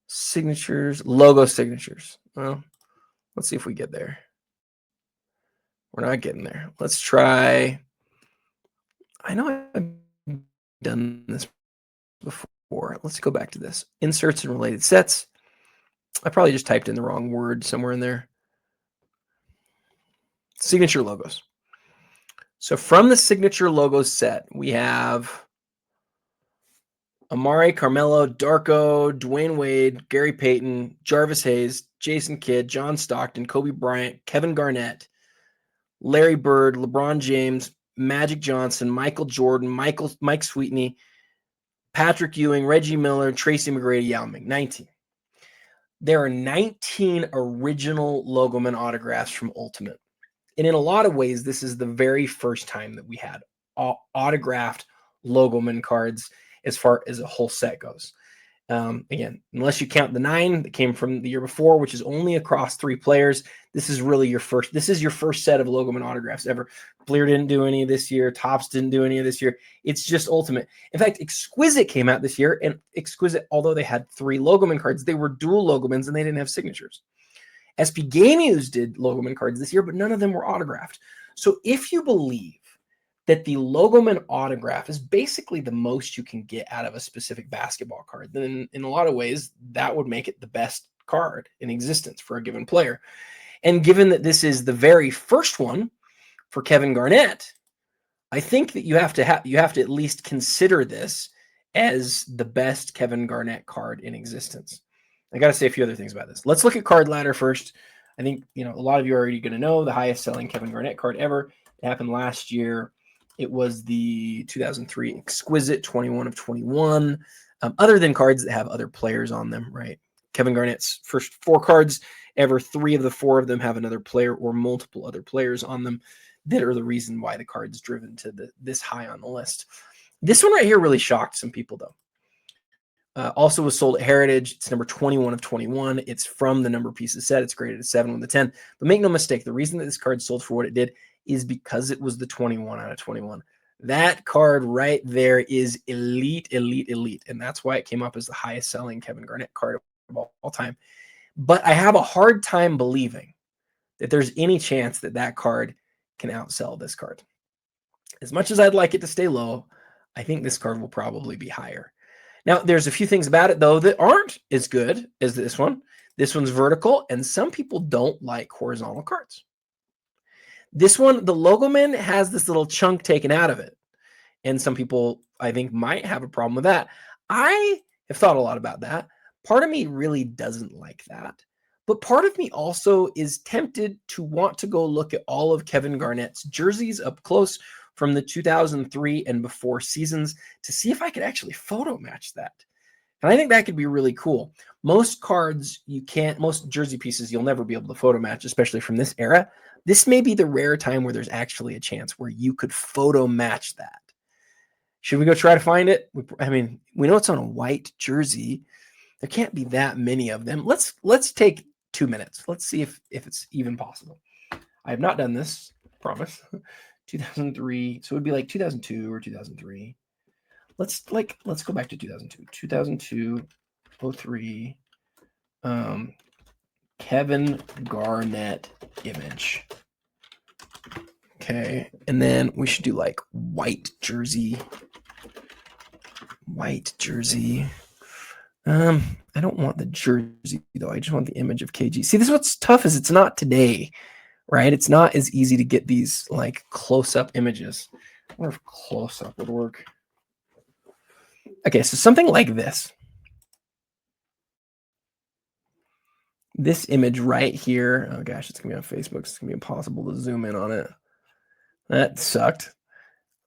signatures, logo signatures. Well, let's see if we get there. We're not getting there. Let's try. I know I've done this before. Let's go back to this. Inserts and related sets. I probably just typed in the wrong word somewhere in there. Signature logos. So from the signature logos set, we have Amari, Carmelo, Darko, Dwayne Wade, Gary Payton, Jarvis Hayes, Jason Kidd, John Stockton, Kobe Bryant, Kevin Garnett, Larry Bird, LeBron James, Magic Johnson, Michael Jordan, Mike Sweetney, Patrick Ewing, Reggie Miller, Tracy McGrady, Yao Ming. 19. There are 19 original logoman autographs from Ultimate. And in a lot of ways, this is the very first time that we had autographed logoman cards as far as a whole set goes. Again, unless you count the 9 that came from the year before, which is only across 3 players, this is really your first set of logoman autographs ever. Fleer didn't do any this year. Topps didn't do any of this year. It's just Ultimate. In fact, Exquisite came out this year, and Exquisite, although they had 3 logoman cards, they were dual logomans and they didn't have signatures. SP Game Use did logoman cards this year, but none of them were autographed. So if you believe that the logoman autograph is basically the most you can get out of a specific basketball card, then in a lot of ways, that would make it the best card in existence for a given player. And given that this is the very first one for Kevin Garnett, I think that you have to at least consider this as the best Kevin Garnett card in existence. I got to say a few other things about this. Let's look at Card Ladder first. I think, a lot of you are already going to know the highest selling Kevin Garnett card ever. It happened last year. It was the 2003 Exquisite 21 of 21. Other than cards that have other players on them, right? Kevin Garnett's first 4 cards ever, 3 of the 4 of them have another player or multiple other players on them that are the reason why the card's driven to this high on the list. This one right here really shocked some people, though. Also was sold at Heritage. It's number 21 of 21. It's from the number pieces set. It's graded a 7 with a 10. But make no mistake, the reason that this card sold for what it did is because it was the 21 out of 21. That card right there is elite, elite, elite. And that's why it came up as the highest selling Kevin Garnett card of all time. But I have a hard time believing that there's any chance that card can outsell this card. As much as I'd like it to stay low, I think this card will probably be higher. Now, there's a few things about it, though, that aren't as good as this one. This one's vertical, and some people don't like horizontal cards. This one, the logoman has this little chunk taken out of it, and some people, I think, might have a problem with that. I have thought a lot about that. Part of me really doesn't like that, but part of me also is tempted to want to go look at all of Kevin Garnett's jerseys up close from the 2003 and before seasons to see if I could actually photo match that. And I think that could be really cool. Most cards most jersey pieces you'll never be able to photo match, especially from this era. This may be the rare time where there's actually a chance where you could photo match that. Should we go try to find it? I mean, we know it's on a white jersey. There can't be that many of them. Let's take 2 minutes. Let's see if it's even possible. I have not done this, promise. 2003, so it would be like 2002 or 2003. Let's go back to 2002. 2002, 03. Kevin Garnett image. Okay, and then we should do like white jersey. White jersey. I don't want the jersey though. I just want the image of KG. See, this is what's tough is it's not today, right? It's not as easy to get these like close-up images. I wonder if close-up would work. Okay, so something like this. This image right here. Oh gosh, it's gonna be on Facebook. It's gonna be impossible to zoom in on it. That sucked.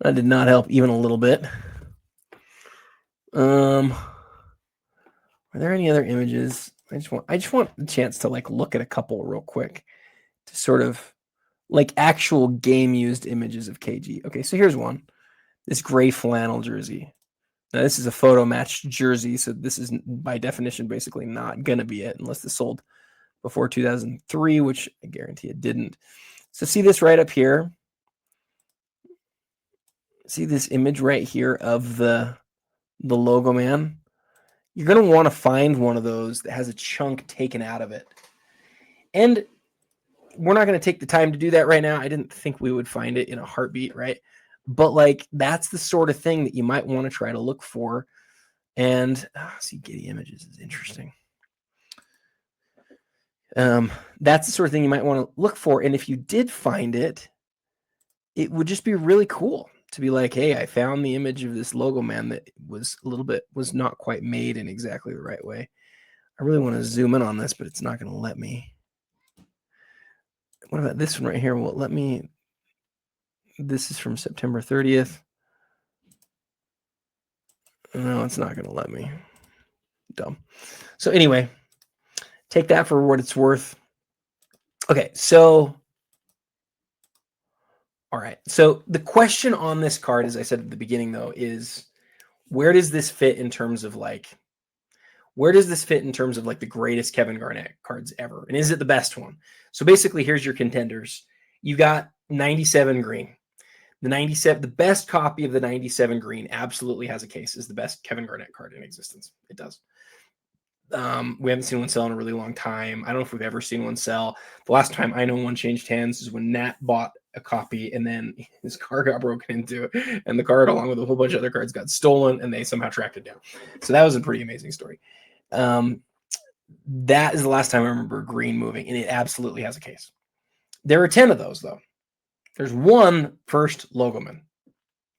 That did not help even a little bit. Are there any other images? I just want the chance to like look at a couple real quick to sort of like actual game used images of KG. Okay, so here's one. This gray flannel jersey. Now this is a photo matched jersey, so this is by definition basically not gonna be it unless this sold before 2003, which I guarantee it didn't. So see this right up here. See this image right here of the logo man. You're going to want to find one of those that has a chunk taken out of it. And we're not going to take the time to do that right now. I didn't think we would find it in a heartbeat, right? But like that's the sort of thing that you might want to try to look for. And see, Getty Images is interesting. That's the sort of thing you might want to look for. And if you did find it, it would just be really cool to be like, hey, I found the image of this logo man that was not quite made in exactly the right way. I really want to zoom in on this, but it's not going to let me. What about this one right here? Well, let me. This is from September 30th. No, it's not going to let me. Dumb. So anyway, take that for what it's worth. Okay, so all right. So the question on this card, as I said at the beginning, though, is where does this fit in terms of like the greatest Kevin Garnett cards ever? And is it the best one? So basically, here's your contenders. You got 97 green. The best copy of the 97 green absolutely has a case, is the best Kevin Garnett card in existence. It does. We haven't seen one sell in a really long time. I don't know if we've ever seen one sell. The last time I know one changed hands is when Nat bought a copy and then his car got broken into, and the card along with a whole bunch of other cards got stolen and they somehow tracked it down. So that was a pretty amazing story. That is the last time I remember green moving, and it absolutely has a case. There are 10 of those though. There's one first logoman,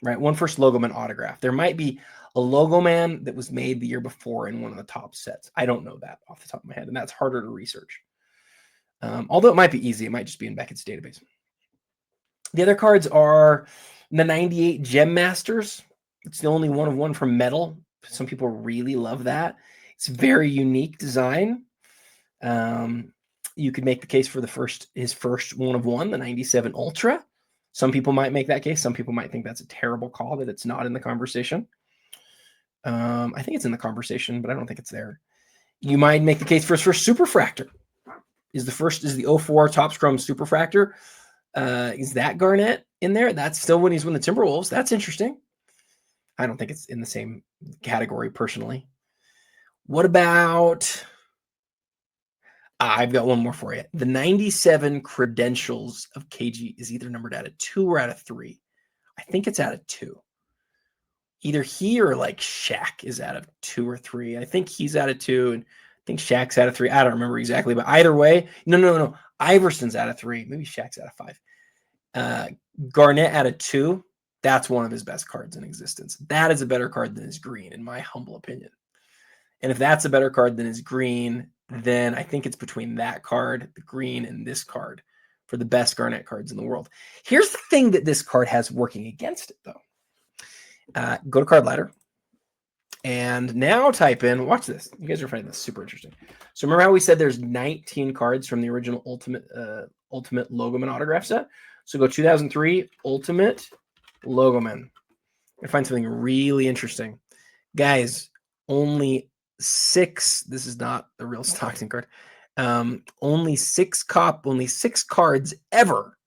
right? One first logoman autograph. There might be a logoman that was made the year before in one of the top sets. I don't know that off the top of my head, and that's harder to research. Although it might be easy. It might just be in Beckett's database. The other cards are the 98 Gem Masters. It's the only one of one from metal. Some people really love that. It's a very unique design. You could make the case for his first one of one, the 97 Ultra. Some people might make that case. Some people might think that's a terrible call, that it's not in the conversation. I think it's in the conversation, but I don't think it's there. You might make the case for his first Superfractor. Is the 04 Topps Chrome Superfractor. Is that Garnett in there? That's still when he's with the Timberwolves. That's interesting. I don't think it's in the same category personally. What about... I've got one more for you. The 97 credentials of KG is either numbered out of 2 or out of 3. I think it's out of 2. Either he or like Shaq is out of 2 or 3. I think he's out of 2, and I think Shaq's out of 3. I don't remember exactly, but either way, no. Iverson's out of 3. Maybe Shaq's out of 5. Garnett out of 2. That's one of his best cards in existence. That is a better card than his green, in my humble opinion. And if that's a better card than his green, then I think it's between that card, the green, and this card for the best Garnett cards in the world. Here's the thing that this card has working against it, though. Go to Card Ladder, and now type in, watch this. You guys are finding this super interesting. So remember how we said there's 19 cards from the original Ultimate Logoman autograph set? So go 2003 Ultimate Logoman. I find something really interesting. Guys, only 6, this is not the real Stockton card. Only 6 cards ever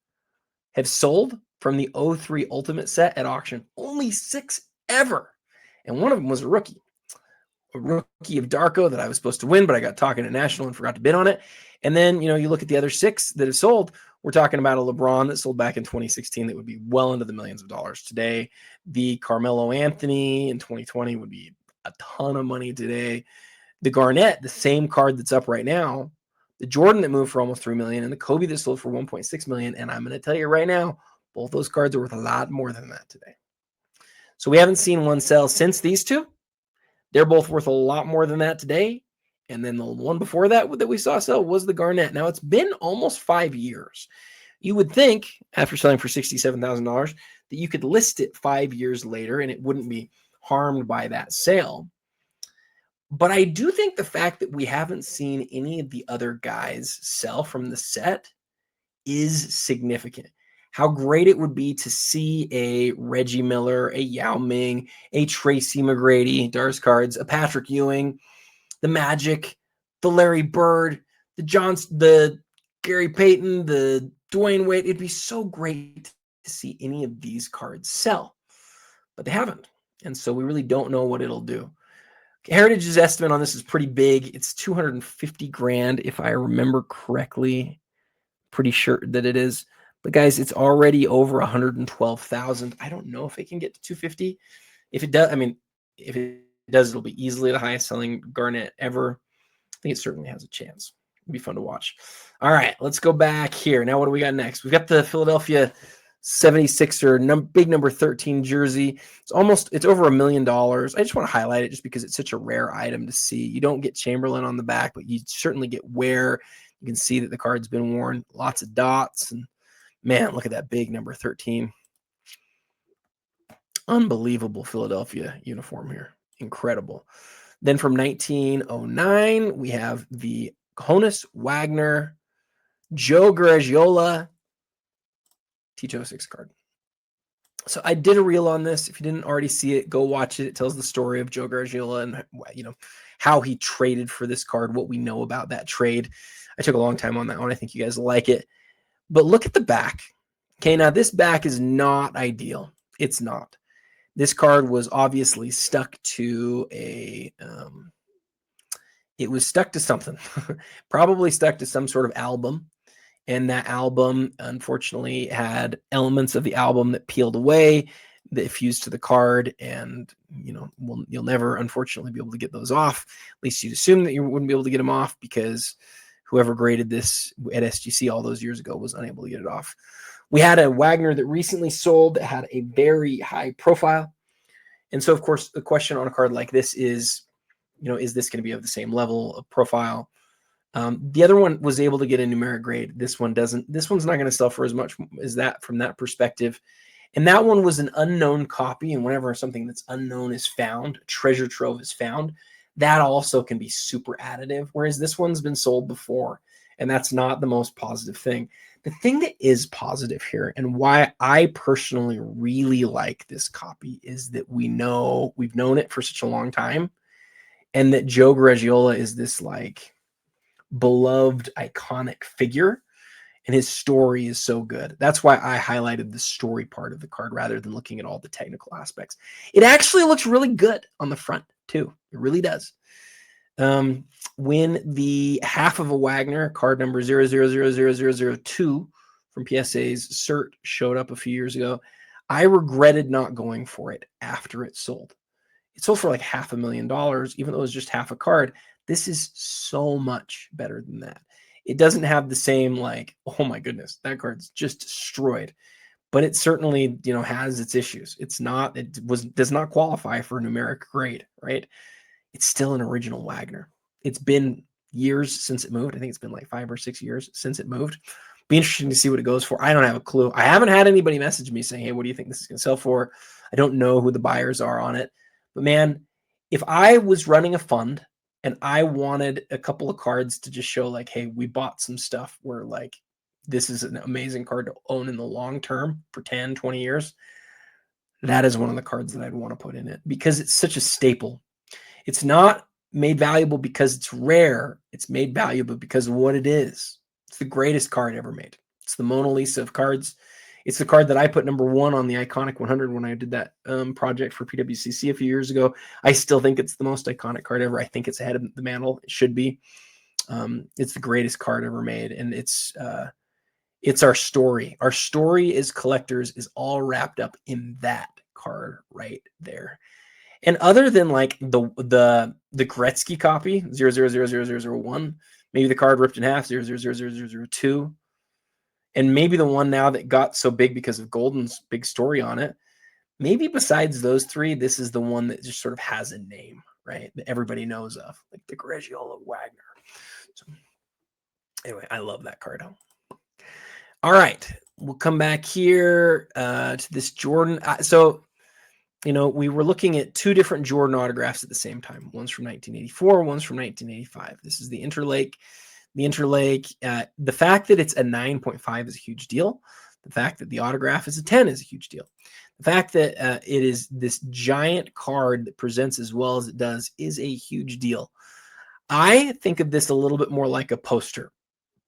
have sold from the 03 Ultimate set at auction. Only 6 ever. And one of them was a rookie of Darko that I was supposed to win, but I got talking at National and forgot to bid on it. And then, you look at the other 6 that have sold. We're talking about a LeBron that sold back in 2016 that would be well into the millions of dollars today. The Carmelo Anthony in 2020 would be a ton of money today. The Garnett, the same card that's up right now, the Jordan that moved for almost $3 million, and the Kobe that sold for $1.6 million. And I'm going to tell you right now, both those cards are worth a lot more than that today. So we haven't seen one sell since these two. They're both worth a lot more than that today. And then the one before that we saw sell was the Garnett. Now, it's been almost 5 years. You would think, after selling for $67,000, that you could list it 5 years later and it wouldn't be harmed by that sale. But I do think the fact that we haven't seen any of the other guys sell from the set is significant. How great it would be to see a Reggie Miller, a Yao Ming, a Tracy McGrady, Darce cards, a Patrick Ewing, the Magic, the Larry Bird, the Gary Payton, the Dwayne Wade. It'd be so great to see any of these cards sell, but they haven't. And so we really don't know what it'll do. Heritage's estimate on this is pretty big. It's 250 grand, if I remember correctly. Pretty sure that it is. But guys, it's already over 112,000. I don't know if it can get to 250. If it does, if it does, it'll be easily the highest selling Garnett ever. I think it certainly has a chance. It'll be fun to watch. All right, let's go back here. Now, what do we got next? We've got the Philadelphia 76er big number 13 jersey. It's over $1 million. I just want to highlight it just because it's such a rare item to see. You don't get Chamberlain on the back, but you certainly get wear. You can see that the card's been worn. Lots of dots. And man, look at that big number 13. Unbelievable Philadelphia uniform here. Incredible. Then from 1909, we have the Honus Wagner, Joe Garagiola, T206 card. So I did a reel on this. If you didn't already see it, go watch it. It tells the story of Joe Garagiola and how he traded for this card, what we know about that trade. I took a long time on that one. I think you guys like it. But look at the back. Okay, now this back is not ideal. It's not. This card was obviously stuck to it was stuck to something. Probably stuck to some sort of album. And that album, unfortunately, had elements of the album that peeled away, that fused to the card. And, you'll never, unfortunately, be able to get those off. At least you'd assume that you wouldn't be able to get them off because whoever graded this at SGC all those years ago was unable to get it off. We had a Wagner that recently sold that had a very high profile. And so, of course, the question on a card like this is, is this going to be of the same level of profile? The other one was able to get a numeric grade. This one doesn't. This one's not going to sell for as much as that from that perspective. And that one was an unknown copy. And whenever something that's unknown is found, a treasure trove is found, that also can be super additive. Whereas this one's been sold before, and that's not the most positive thing. The thing that is positive here, and why I personally really like this copy, is that we've known it for such a long time, and that Joe Garagiola is this beloved, iconic figure, and his story is so good. That's why I highlighted the story part of the card rather than looking at all the technical aspects. It actually looks really good on the front too. It really does. When the half of a Wagner card number 000002 from PSA's cert showed up a few years ago, I regretted not going for it after it sold. It sold for like $500,000, even though it was just half a card. This is so much better than that. It doesn't have the same oh my goodness, that card's just destroyed. But it certainly, has its issues. Does not qualify for a numeric grade, right? It's still an original Wagner. It's been years since it moved. I think it's been 5 or 6 years since it moved. Be interesting to see what it goes for. I don't have a clue. I haven't had anybody message me saying, hey, what do you think this is going to sell for? I don't know who the buyers are on it. But man, if I was running a fund and I wanted a couple of cards to just show hey, we bought some stuff where this is an amazing card to own in the long term for 10, 20 years. that is one of the cards that I'd want to put in it because it's such a staple. It's not made valuable because it's rare. It's made valuable because of what it is. It's the greatest card ever made. It's the Mona Lisa of cards. It's the card that I put number 1 on the Iconic 100 when I did that project for PWCC a few years ago. I still think it's the most iconic card ever. I think it's ahead of the Mantle. It should be. It's the greatest card ever made, and it's our story. Our story as collectors is all wrapped up in that card right there. And other than like the Gretzky copy 0000001, maybe the card ripped in half 0000002, and maybe the one now that got so big because of Golden's big story on it. Maybe besides those 3, this is the one that just sort of has a name, right? That everybody knows of, like the Greggiola Wagner. So anyway, I love that card. All right, we'll come back here to this Jordan. So, we were looking at 2 different Jordan autographs at the same time. One's from 1984, one's from 1985. This is the Interlake. The Interlake, the fact that it's a 9.5 is a huge deal. The fact that the autograph is a 10 is a huge deal. The fact that it is this giant card that presents as well as it does is a huge deal. I think of this a little bit more like a poster,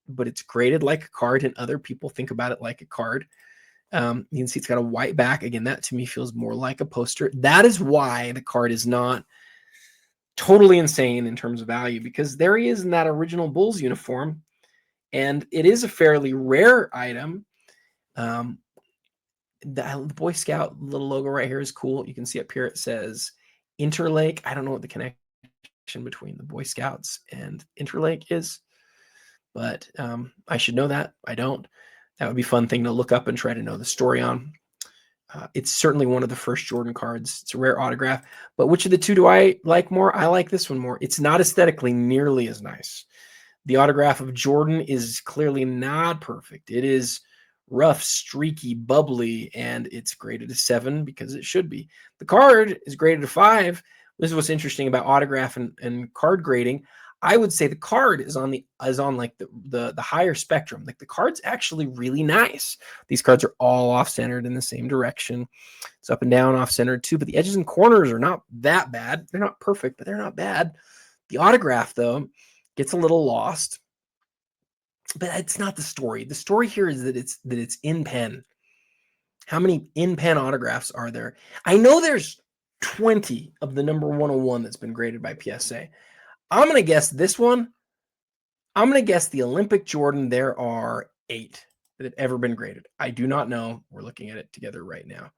but it's graded like a card, and other people think about it like a card. You can see it's got a white back. Again, that to me feels more like a poster. That is why the card is not totally insane in terms of value, because there he is in that original Bulls uniform, and it is a fairly rare item. The Boy Scout little logo right here is cool. You can see up here it says Interlake. I don't know what the connection between the Boy Scouts and Interlake is, but I should know that. I don't. That would be a fun thing to look up and try to know the story on. It's certainly one of the first Jordan cards. It's a rare autograph. But which of the 2 do I like more? I like this one more. It's not aesthetically nearly as nice. The autograph of Jordan is clearly not perfect. It is rough, streaky, bubbly, and it's graded a 7 because it should be. The card is graded a 5. This is what's interesting about autograph and card grading. I would say the card is on like the higher spectrum. Like the card's actually really nice. These cards are all off-centered in the same direction. It's up and down, off-centered too, but the edges and corners are not that bad. They're not perfect, but they're not bad. The autograph, though, gets a little lost. But it's not the story. The story here is that it's in pen. How many in pen autographs are there? I know there's 20 of the number 101 that's been graded by PSA. I'm going to guess this one. I'm going to guess the Olympic Jordan. There are 8 that have ever been graded. I do not know. We're looking at it together right now.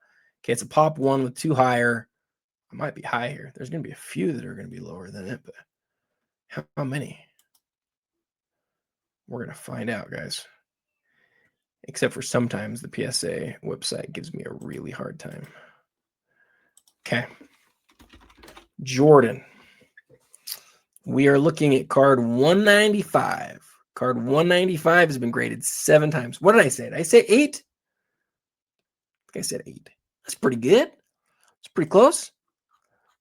Okay, it's a pop 1 with 2 higher. I might be high here. There's going to be a few that are going to be lower than it, but how many? We're going to find out, guys. Except for sometimes the PSA website gives me a really hard time. Okay. Jordan. We are looking at card 195. Card 195 has been graded 7 times. What did I say? Did I say 8? I think I said 8. That's pretty good. It's pretty close.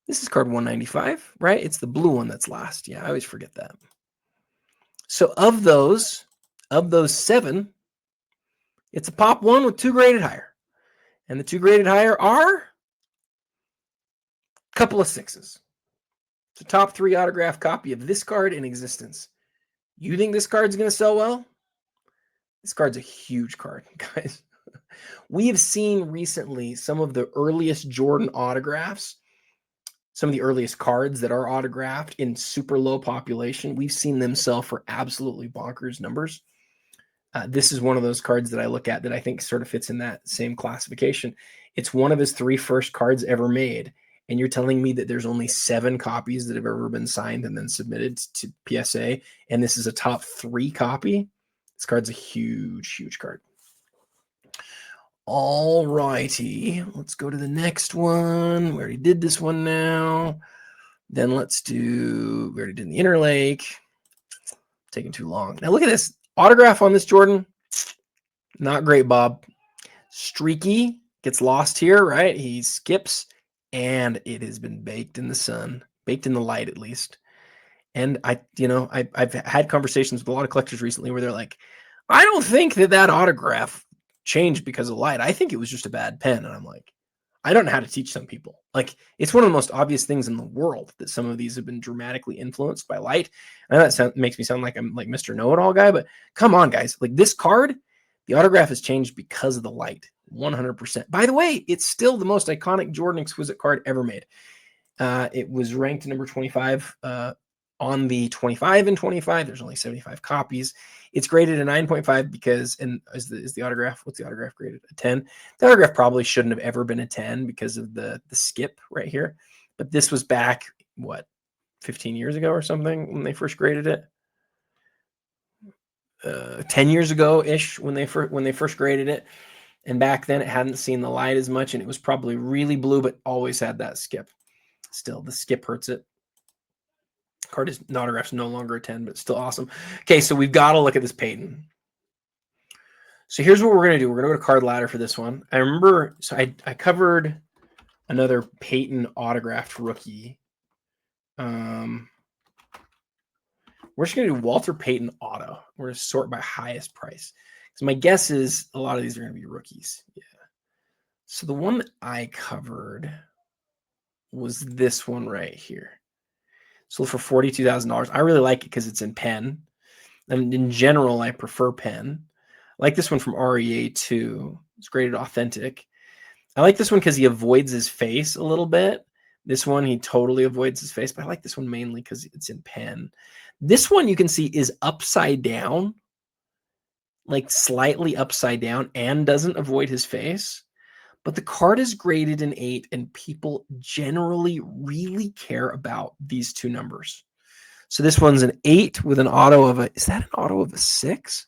This is card 195, right? It's the blue one that's last. Yeah, I always forget that. So of those 7, it's a pop 1 with 2 graded higher. And the 2 graded higher are a couple of 6s. It's a top 3 autograph copy of this card in existence. You think this card's going to sell well? This card's a huge card, guys. We have seen recently some of the earliest Jordan autographs, some of the earliest cards that are autographed in super low population. We've seen them sell for absolutely bonkers numbers. This is one of those cards that I look at that I think sort of fits in that same classification. It's one of his 3 first cards ever made. And you're telling me that there's only 7 copies that have ever been signed and then submitted to PSA, and this is a top 3 copy? This card's a huge, huge card. All righty. Let's go to the next one. We already did this one now. Then we already did the Interlake. Taking too long. Now look at this. Autograph on this Jordan. Not great, Bob. Streaky. Gets lost here, right? He skips. And it has been baked in the sun, baked in the light at least. And I've had conversations with a lot of collectors recently where they're like, I don't think that autograph changed because of light. I think it was just a bad pen. And I'm like, I don't know how to teach some people. Like, it's one of the most obvious things in the world that some of these have been dramatically influenced by light. I know that makes me sound like I'm like Mr. Know-it-all guy, but come on, guys. Like, this card, the autograph has changed because of the light, 100%. By the way, it's still the most iconic Jordan Exquisite card ever made. It was ranked number 25 on the 25 and 25. There's only 75 copies. It's graded a 9.5 because, and is the autograph, what's the autograph graded? A 10. The autograph probably shouldn't have ever been a 10 because of the skip right here. But this was back, what, 15 years ago or something when they first graded it? 10 years ago-ish when they first graded it. And back then it hadn't seen the light as much, and it was probably really blue, but always had that skip. Still, the skip hurts it. Card is autograph's no longer a 10, but still awesome. Okay, so we've got to look at this Payton. So here's what we're going to do. We're going to go to card ladder for this one. I remember, so I covered another Payton autographed rookie. We're just going to do Walter Payton auto. We're going to sort by highest price. So my guess is a lot of these are going to be rookies. Yeah. So the one that I covered was this one right here. Sold for $42,000. I really like it because it's in pen. And in general, I prefer pen. I like this one from REA too. It's graded authentic. I like this one because he avoids his face a little bit. This one, he totally avoids his face, but I like this one mainly because it's in pen. This one you can see is upside down, like slightly upside down, and doesn't avoid his face. But the card is graded an 8, and people generally really care about these two numbers. So this one's an 8 with an auto of is that an auto of a 6?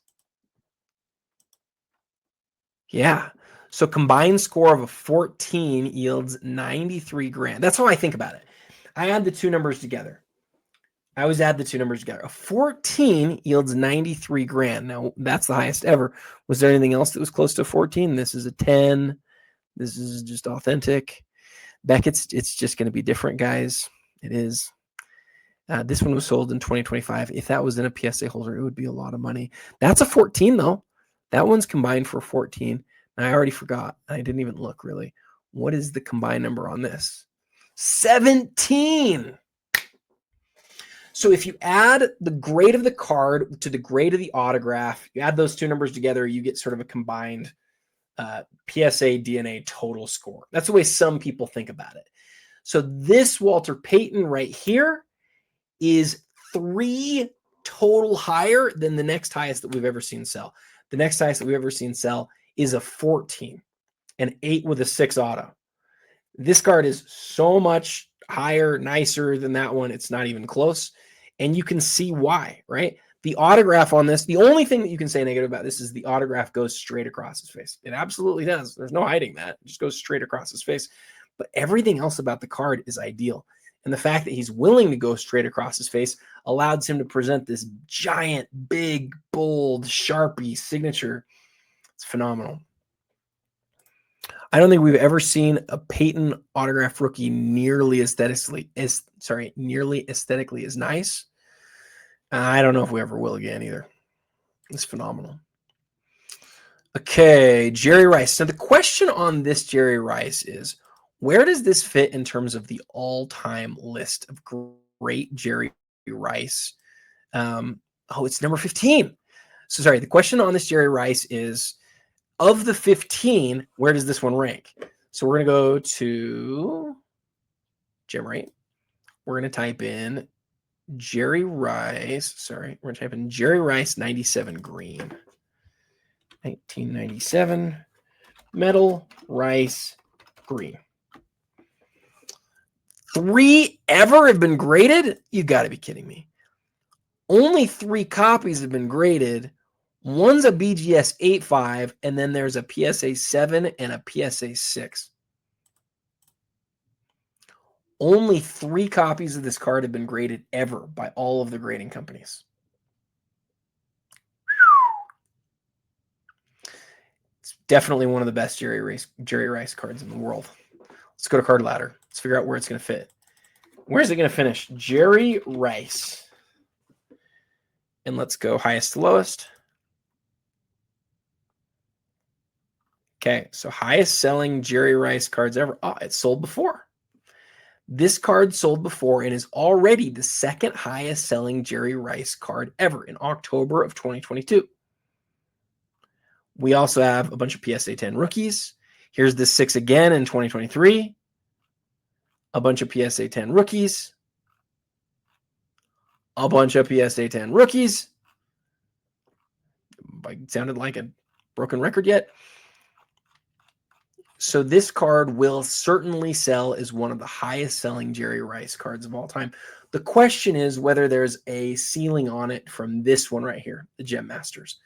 Yeah. So combined score of a 14 yields 93 grand. That's how I think about it. I add the two numbers together. I always add the two numbers together. A 14 yields 93 grand. Now, that's the highest ever. Was there anything else that was close to 14? This is a 10. This is just authentic. Beckett's, it's just going to be different, guys. It is. This one was sold in 2025. If that was in a PSA holder, it would be a lot of money. That's a 14, though. That one's combined for 14. And I already forgot. I didn't even look, really. What is the combined number on this? 17. So if you add the grade of the card to the grade of the autograph, you add those two numbers together, you get sort of a combined PSA DNA total score. That's the way some people think about it. So this Walter Payton right here is 3 total higher than the next highest that we've ever seen sell. The next highest that we've ever seen sell is a 14, an 8 with a 6 auto. This card is so much higher, nicer than that one. It's not even close. And you can see why, right? The autograph on this, the only thing that you can say negative about this is the autograph goes straight across his face. It absolutely does. There's no hiding that. It just goes straight across his face. But everything else about the card is ideal. And the fact that he's willing to go straight across his face allows him to present this giant, big, bold, Sharpie signature. It's phenomenal. I don't think we've ever seen a Payton autograph rookie nearly aesthetically as nice. I don't know if we ever will again either. It's phenomenal. Okay, Jerry Rice. So the question on this Jerry Rice is, where does this fit in terms of the all-time list of great Jerry Rice? It's number 15. So sorry, the question on this Jerry Rice is, of the 15, where does this one rank? So we're going to go to Gem-Rate. We're going to type in Jerry Rice. Sorry, we're going to type in Jerry Rice 97 green. 1997 metal rice green. 3 ever have been graded? You got to be kidding me. Only 3 copies have been graded. One's a BGS 8.5, and then there's a PSA 7 and a PSA 6. Only 3 copies of this card have been graded ever by all of the grading companies. It's definitely one of the best Jerry Rice cards in the world. Let's go to card ladder. Let's figure out where it's going to fit. Where's it going to finish? Jerry Rice. And let's go highest to lowest. Okay, so highest selling Jerry Rice cards ever. Oh, it sold before. This card sold before and is already the second highest selling Jerry Rice card ever in October of 2022. We also have a bunch of PSA 10 rookies. Here's the 6 again in 2023. A bunch of PSA 10 rookies. A bunch of PSA 10 rookies. Sounded like a broken record yet. So this card will certainly sell as one of the highest selling Jerry Rice cards of all time. The question is whether there's a ceiling on it from this one right here, the Gem Masters.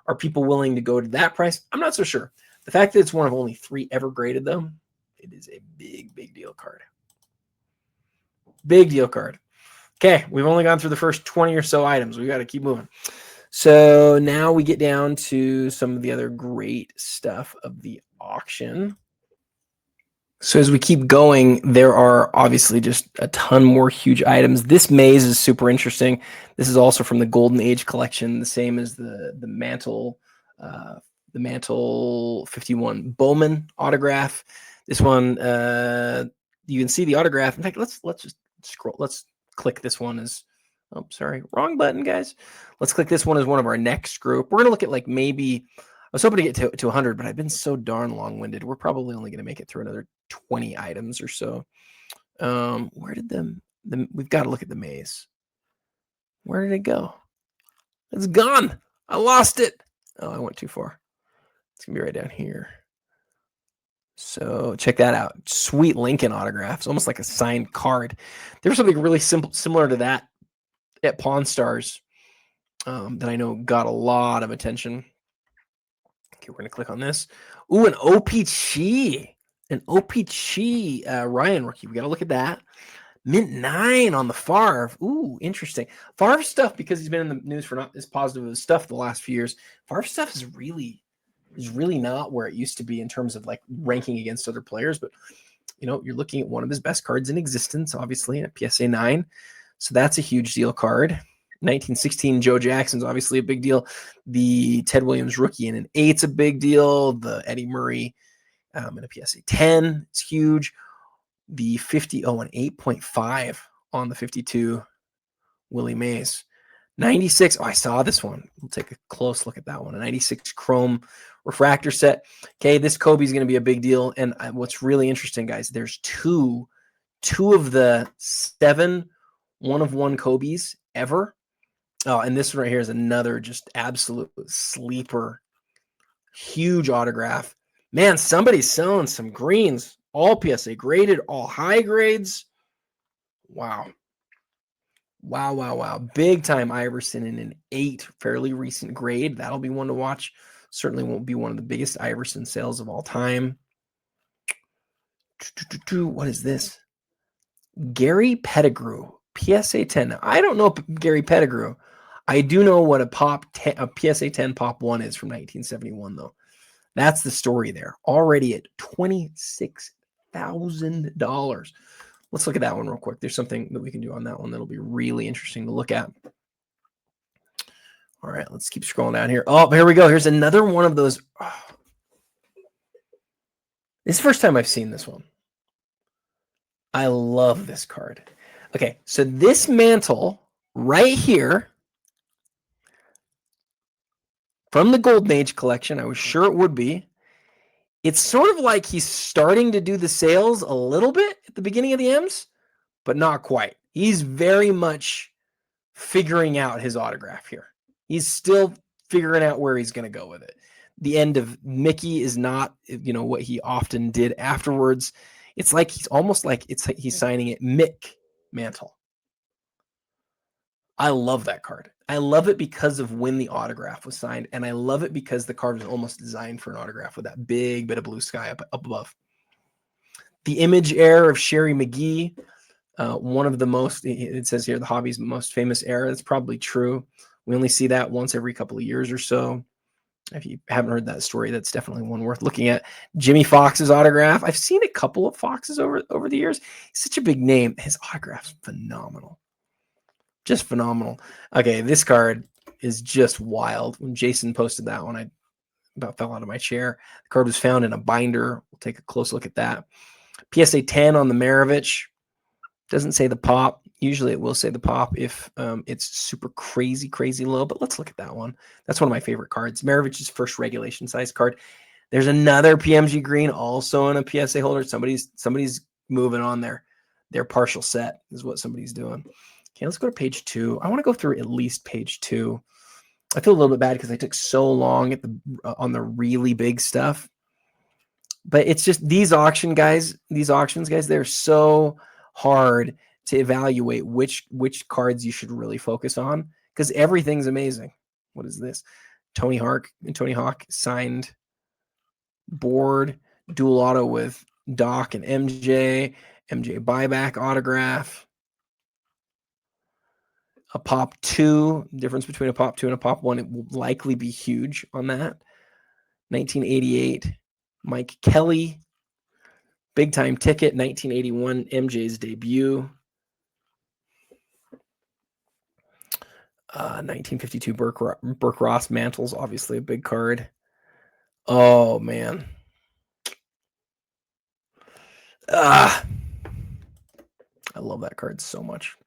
Are people willing to go to that price? I'm not so sure. The fact that it's one of only 3 ever graded, though, it is a big, big deal card. Big deal card. Okay, we've only gone through the first 20 or so items. We got to keep moving. So now we get down to some of the other great stuff of the auction. So as we keep going, there are obviously just a ton more huge items. This maze is super interesting. This is also from the Golden Age collection, the same as the mantle 51 Bowman autograph. This one, you can see the autograph. In fact, let's just scroll. Let's click this one as. Oh, sorry, wrong button, guys. Let's click this one as one of our next group. We're gonna look at like maybe. I was hoping to get to 100, but I've been so darn long-winded. We're probably only going to make it through another 20 items or so. Where did we've got to look at the maze. Where did it go? It's gone. I lost it. Oh, I went too far. It's going to be right down here. So check that out. Sweet Lincoln autographs, almost like a signed card. There's something really similar to that at Pawn Stars that I know got a lot of attention. Okay, we're going to click on this. Ooh, an OPG. An OPG Ryan rookie. We got to look at that. Mint 9 on the Favre. Ooh, interesting. Favre stuff, because he's been in the news for not as positive as stuff the last few years. Favre stuff is really not where it used to be in terms of like ranking against other players. But, you know, you're looking at one of his best cards in existence, obviously, at PSA 9. So that's a huge deal card. 1916 Joe Jackson's obviously a big deal. The Ted Williams rookie in an 8's a big deal. The Eddie Murray in a PSA 10 is huge. The 50, an 8.5 on the 52 Willie Mays. 96, I saw this one. We'll take a close look at that one. A 96 chrome refractor set. Okay, this Kobe's going to be a big deal. And what's really interesting, guys, there's two of the 7 one-of-one Kobe's ever. Oh, and this one right here is another just absolute sleeper. Huge autograph. Man, somebody's selling some greens. All PSA graded, all high grades. Wow. Wow. Big time Iverson in an 8, fairly recent grade. That'll be one to watch. Certainly won't be one of the biggest Iverson sales of all time. What is this? Gary Pettigrew, PSA 10. Now, I don't know Gary Pettigrew. I do know what a PSA 10 Pop 1 is from 1971, though. That's the story there. Already at $26,000. Let's look at that one real quick. There's something that we can do on that one that'll be really interesting to look at. All right, let's keep scrolling down here. Oh, here we go. Here's another one of those. Oh. This is the first time I've seen this one. I love this card. Okay, so this mantle right here from the Golden Age collection, I was sure it would be. It's sort of like he's starting to do the sales a little bit at the beginning of the M's, but not quite. He's very much figuring out his autograph here. He's still figuring out where he's going to go with it. The end of Mickey is not, what he often did afterwards. It's like he's almost like he's signing it Mick Mantle. I love that card. I love it because of when the autograph was signed, and I love it because the card was almost designed for an autograph with that big bit of blue sky up above. The image heir of Sherry McGee, one of the most, it says here, the hobby's most famous heir. That's probably true. We only see that once every couple of years or so. If you haven't heard that story, that's definitely one worth looking at. Jimmy Fox's autograph. I've seen a couple of Foxes over the years. He's such a big name. His autograph's phenomenal. Just phenomenal. Okay, this card is just wild. When Jason posted that one, about fell out of my chair. The card was found in a binder. We'll take a close look at that. PSA 10 on the Maravich. Doesn't say the pop. Usually it will say the pop if it's super crazy low, but let's look at that one. That's one of my favorite cards. Maravich's first regulation size card. There's another PMG green also in a PSA holder. Somebody's moving on their partial set is what somebody's doing. Okay, let's go to page 2. I want to go through at least page 2. I feel a little bit bad because I took so long at on the really big stuff. But it's just these auctions, guys, they're so hard to evaluate which cards you should really focus on because everything's amazing. What is this? Tony Hawk signed board, dual auto with Doc and MJ buyback autograph. A pop 2, difference between a pop 2 and a pop 1, it will likely be huge on that. 1988, Mike Kelly, big time ticket, 1981, MJ's debut. 1952, Burke Ross Mantles, obviously a big card. Oh, man. I love that card so much.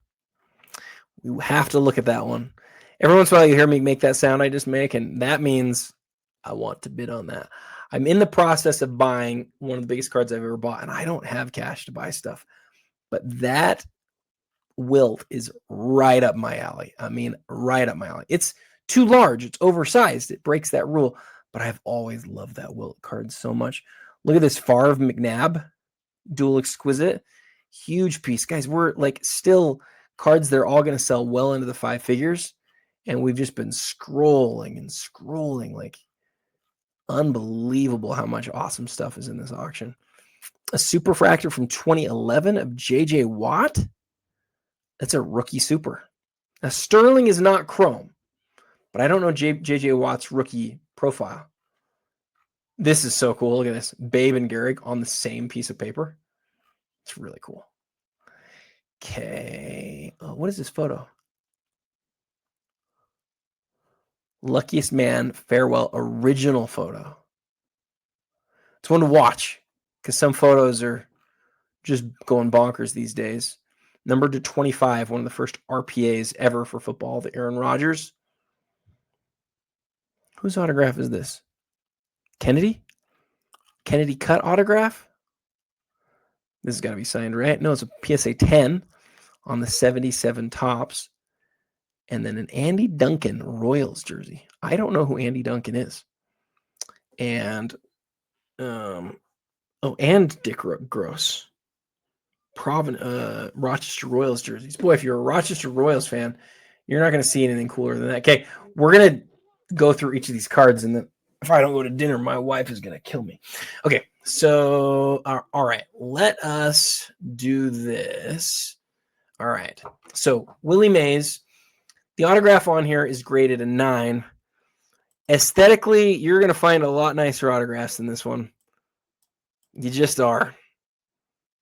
We have to look at that one. Every once in a while you hear me make that sound I just make, and that means I want to bid on that. I'm in the process of buying one of the biggest cards I've ever bought, and I don't have cash to buy stuff. But that Wilt is right up my alley. I mean, right up my alley. It's too large. It's oversized. It breaks that rule. But I've always loved that Wilt card so much. Look at this Favre McNabb, dual exquisite. Huge piece. Guys, we're like still cards they're all going to sell well into the 5 figures. And we've just been scrolling like unbelievable how much awesome stuff is in this auction. A superfractor from 2011 of J.J. Watt. That's a rookie super. Now, Sterling is not chrome, but I don't know J.J. Watt's rookie profile. This is so cool. Look at this. Babe and Gehrig on the same piece of paper. It's really cool. Okay. Oh, what is this photo? Luckiest Man Farewell original photo. It's one to watch because some photos are just going bonkers these days. Number to 25, one of the first RPAs ever for football, the Aaron Rodgers. Whose autograph is this? Kennedy? Kennedy cut autograph? This has got to be signed, right? No, it's a PSA 10 on the 77 tops. And then an Andy Duncan Royals jersey. I don't know who Andy Duncan is. And, and Dick Gross. Rochester Royals jerseys. Boy, if you're a Rochester Royals fan, you're not going to see anything cooler than that. Okay, we're going to go through each of these cards, and then if I don't go to dinner, my wife is going to kill me. Okay, so, all right, let us do this. All right, so Willie Mays, the autograph on here is graded a 9. Aesthetically, you're going to find a lot nicer autographs than this one. You just are.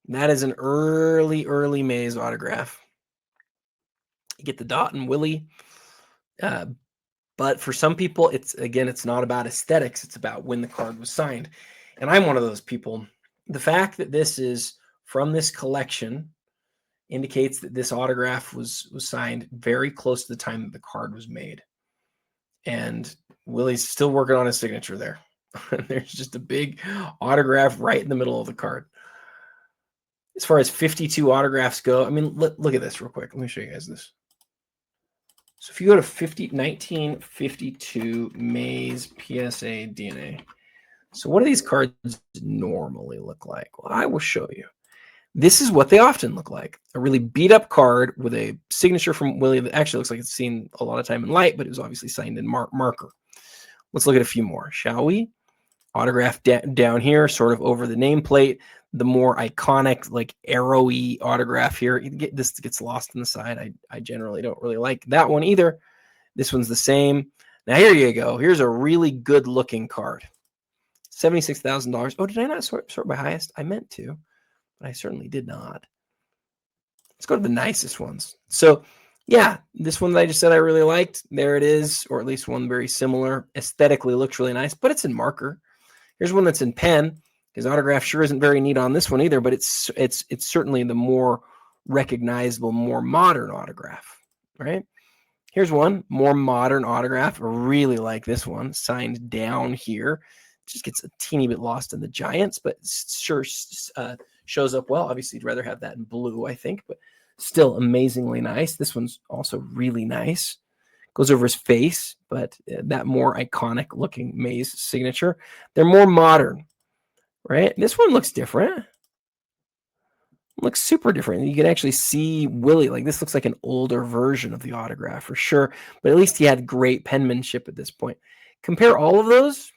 That is an early Mays autograph. You get the dot and Willie. But for some people, it's not about aesthetics. It's about when the card was signed. And I'm one of those people. The fact that this is from this collection indicates that this autograph was signed very close to the time that the card was made. And Willie's still working on his signature there. There's just a big autograph right in the middle of the card. As far as 52 autographs go, I mean, look at this real quick. Let me show you guys this. So if you go to 1952 Mays PSA DNA. So what do these cards normally look like? Well, I will show you. This is what they often look like. A really beat up card with a signature from Willie that actually looks like it's seen a lot of time in light, but it was obviously signed in marker. Let's look at a few more, shall we? Autograph down here, sort of over the nameplate. The more iconic, like arrowy autograph here. This gets lost in the side. I generally don't really like that one either. This one's the same. Now here you go. Here's a really good looking card. $76,000. Oh, did I not sort by highest? I meant to, but I certainly did not. Let's go to the nicest ones. So Yeah, this one that I just said I really liked, there it is, or at least one very similar. Aesthetically looks really nice, but it's in marker. Here's one that's in pen. His autograph sure isn't very neat on this one either, but it's certainly the more recognizable, more modern autograph, right? Here's one more modern autograph. I really like this one, signed down here. Just gets a teeny bit lost in the Giants, but sure shows up well. Obviously, you'd rather have that in blue, I think, but still amazingly nice. This one's also really nice. Goes over his face, but that more iconic looking Mays signature. They're more modern, right? This one looks different. Looks super different. You can actually see Willie. Like, this looks like an older version of the autograph for sure, but at least he had great penmanship at this point. Compare all of those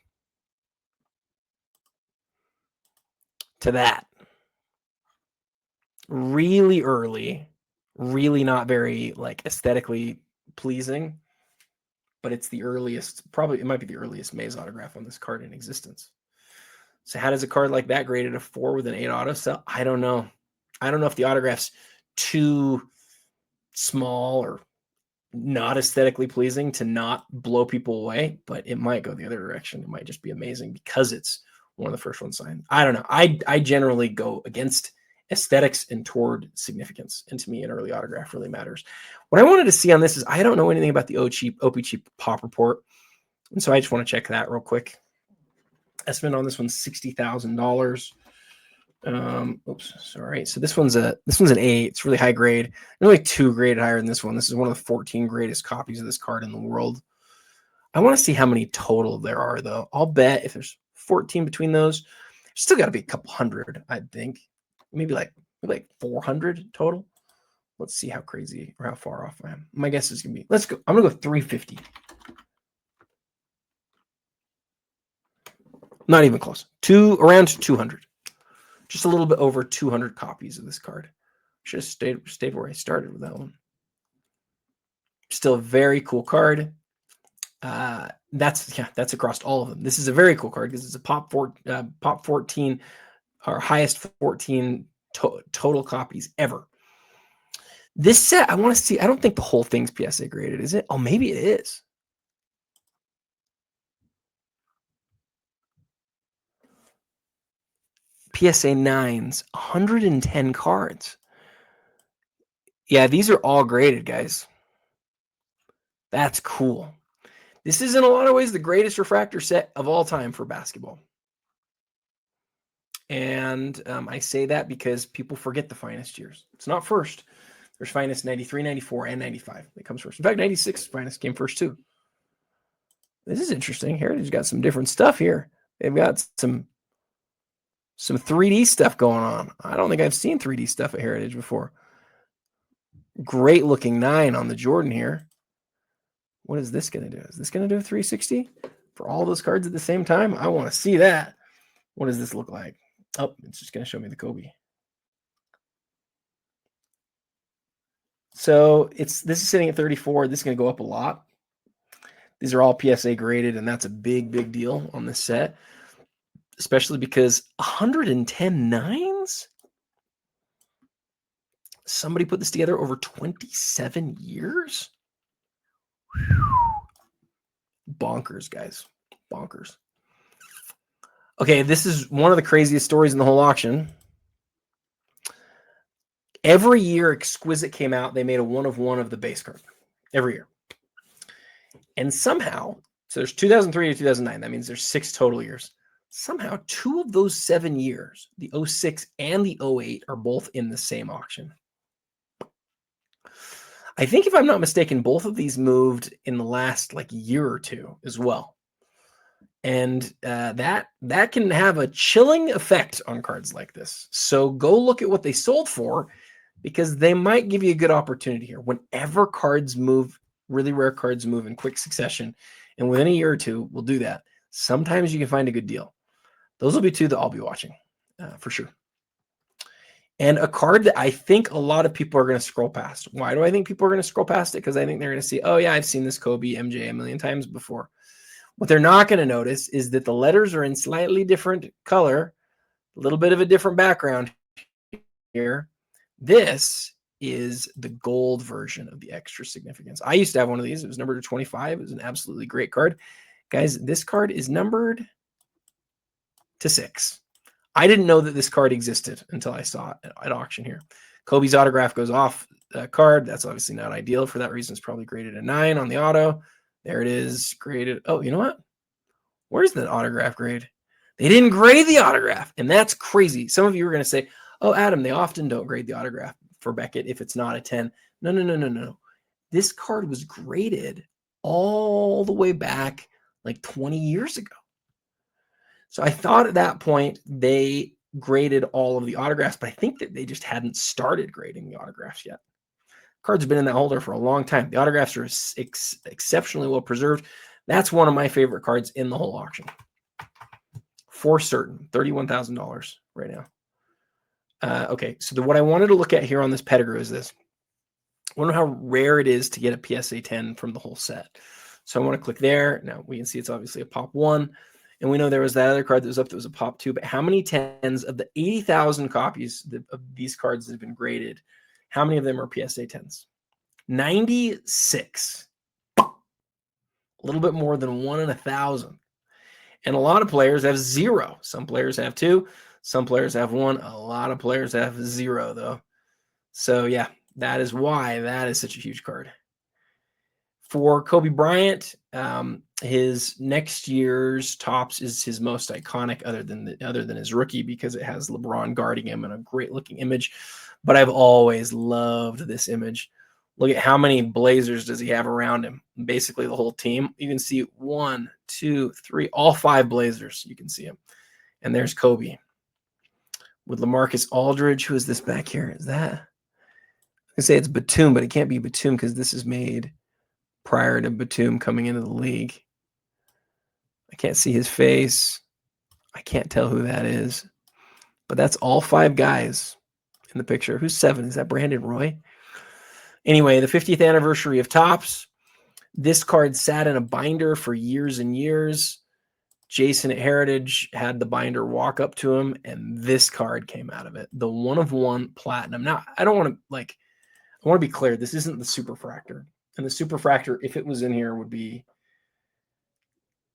to that. Really early, really not very like aesthetically pleasing, but it's the earliest, probably it might be the earliest Mays autograph on this card in existence. So how does a card like that graded a 4 with an 8 auto sell? I don't know. I don't know if the autograph's too small or not aesthetically pleasing to not blow people away, but it might go the other direction. It might just be amazing because it's one of the first ones signed. I don't know. I generally go against aesthetics and toward significance. And to me, an early autograph really matters. What I wanted to see on this is I don't know anything about the OP Cheap Pop Report. And so I just want to check that real quick. Estimate on this one's $60,000. Oops, sorry. So this one's an A. It's really high grade. There's only 2 graded higher than this one. This is one of the 14 greatest copies of this card in the world. I want to see how many total there are, though. I'll bet if there's 14 between those, there's still got to be a couple hundred, I think. Maybe like 400 total. Let's see how crazy or how far off I am. My guess is gonna be. Let's go. I'm gonna go 350. Not even close. Around 200. Just a little bit over 200 copies of this card. Should have stayed where I started with that one. Still a very cool card. That's across all of them. This is a very cool card because it's a pop 14, our highest 14 total copies ever. This set, I want to see. I don't think the whole thing's PSA graded, is it? Oh, maybe it is. PSA 9s, 110 cards. Yeah, these are all graded, guys. That's cool. This is in a lot of ways the greatest refractor set of all time for basketball. And I say that because people forget the finest years. It's not first. There's finest 93, 94, and 95. It comes first. In fact, 96 finest came first too. This is interesting. Heritage got some different stuff here. They've got some 3D stuff going on. I don't think I've seen 3D stuff at Heritage before. Great looking 9 on the Jordan here. What is this going to do? Is this going to do a 360 for all those cards at the same time? I want to see that. What does this look like? Oh, it's just going to show me the Kobe. So this is sitting at 34. This is going to go up a lot. These are all PSA graded, and that's a big, big deal on this set, especially because 110 9s? Somebody put this together over 27 years? Bonkers, guys. Bonkers. Okay, this is one of the craziest stories in the whole auction. Every year Exquisite came out, they made a 1-of-1 of the base card. Every year. And somehow, so there's 2003 to 2009. That means there's 6 total years. Somehow, 2 of those 7 years, the 06 and the 08, are both in the same auction. I think, if I'm not mistaken, both of these moved in the last year or two as well. And that can have a chilling effect on cards like this. So go look at what they sold for, because they might give you a good opportunity here. Whenever cards move, really rare cards move in quick succession, and within a year or two, we'll do that. Sometimes you can find a good deal. Those will be 2 that I'll be watching for sure. And a card that I think a lot of people are going to scroll past. Why do I think people are going to scroll past it? Because I think they're going to see, oh yeah, I've seen this Kobe MJ a million times before. What they're not going to notice is that the letters are in slightly different color, a little bit of a different background here. This is the gold version of the extra significance. I used to have one of these. It was numbered to 25. It was an absolutely great card. Guys, this card is numbered to 6. I didn't know that this card existed until I saw it at auction here. Kobe's autograph goes off that card. That's obviously not ideal. For that reason, it's probably graded a 9 on the auto. There it is, graded. Oh, you know what? Where's the autograph grade? They didn't grade the autograph, and that's crazy. Some of you are going to say, oh, Adam, they often don't grade the autograph for Beckett if it's not a 10. No. This card was graded all the way back like 20 years ago. So I thought at that point they graded all of the autographs, but I think that they just hadn't started grading the autographs yet. Cards have been in that holder for a long time. The autographs are exceptionally well preserved. That's one of my favorite cards in the whole auction. For certain, $31,000 right now. Okay, so what I wanted to look at here on this Pettigrew is this. I wonder how rare it is to get a PSA 10 from the whole set. So I want to click there. Now we can see it's obviously a pop 1. And we know there was that other card that was up that was a pop 2. But how many 10s of the 80,000 copies of these cards that have been graded, how many of them are PSA 10s? 96. A little bit more than 1 in 1,000. And a lot of players have 0. Some players have 2. Some players have 1. A lot of players have 0, though. So, yeah, that is why that is such a huge card. For Kobe Bryant, his next year's Topps is his most iconic other than his rookie, because it has LeBron guarding him in a great-looking image. But I've always loved this image. Look at how many Blazers does he have around him. Basically, the whole team. You can see 1, 2, 3, all 5 Blazers. You can see him. And there's Kobe. With LaMarcus Aldridge, who is this back here? Is that? I can say it's Batum, but it can't be Batum because this is made prior to Batum coming into the league. I can't see his face. I can't tell who that is. But that's all 5 guys in the picture. Who's 7? Is that Brandon Roy? Anyway, the 50th anniversary of Topps. This card sat in a binder for years and years. Jason at Heritage had the binder walk up to him, and this card came out of it. The 1 of 1 platinum. Now, I want to be clear. This isn't the Superfractor. And the Superfractor, if it was in here, would be,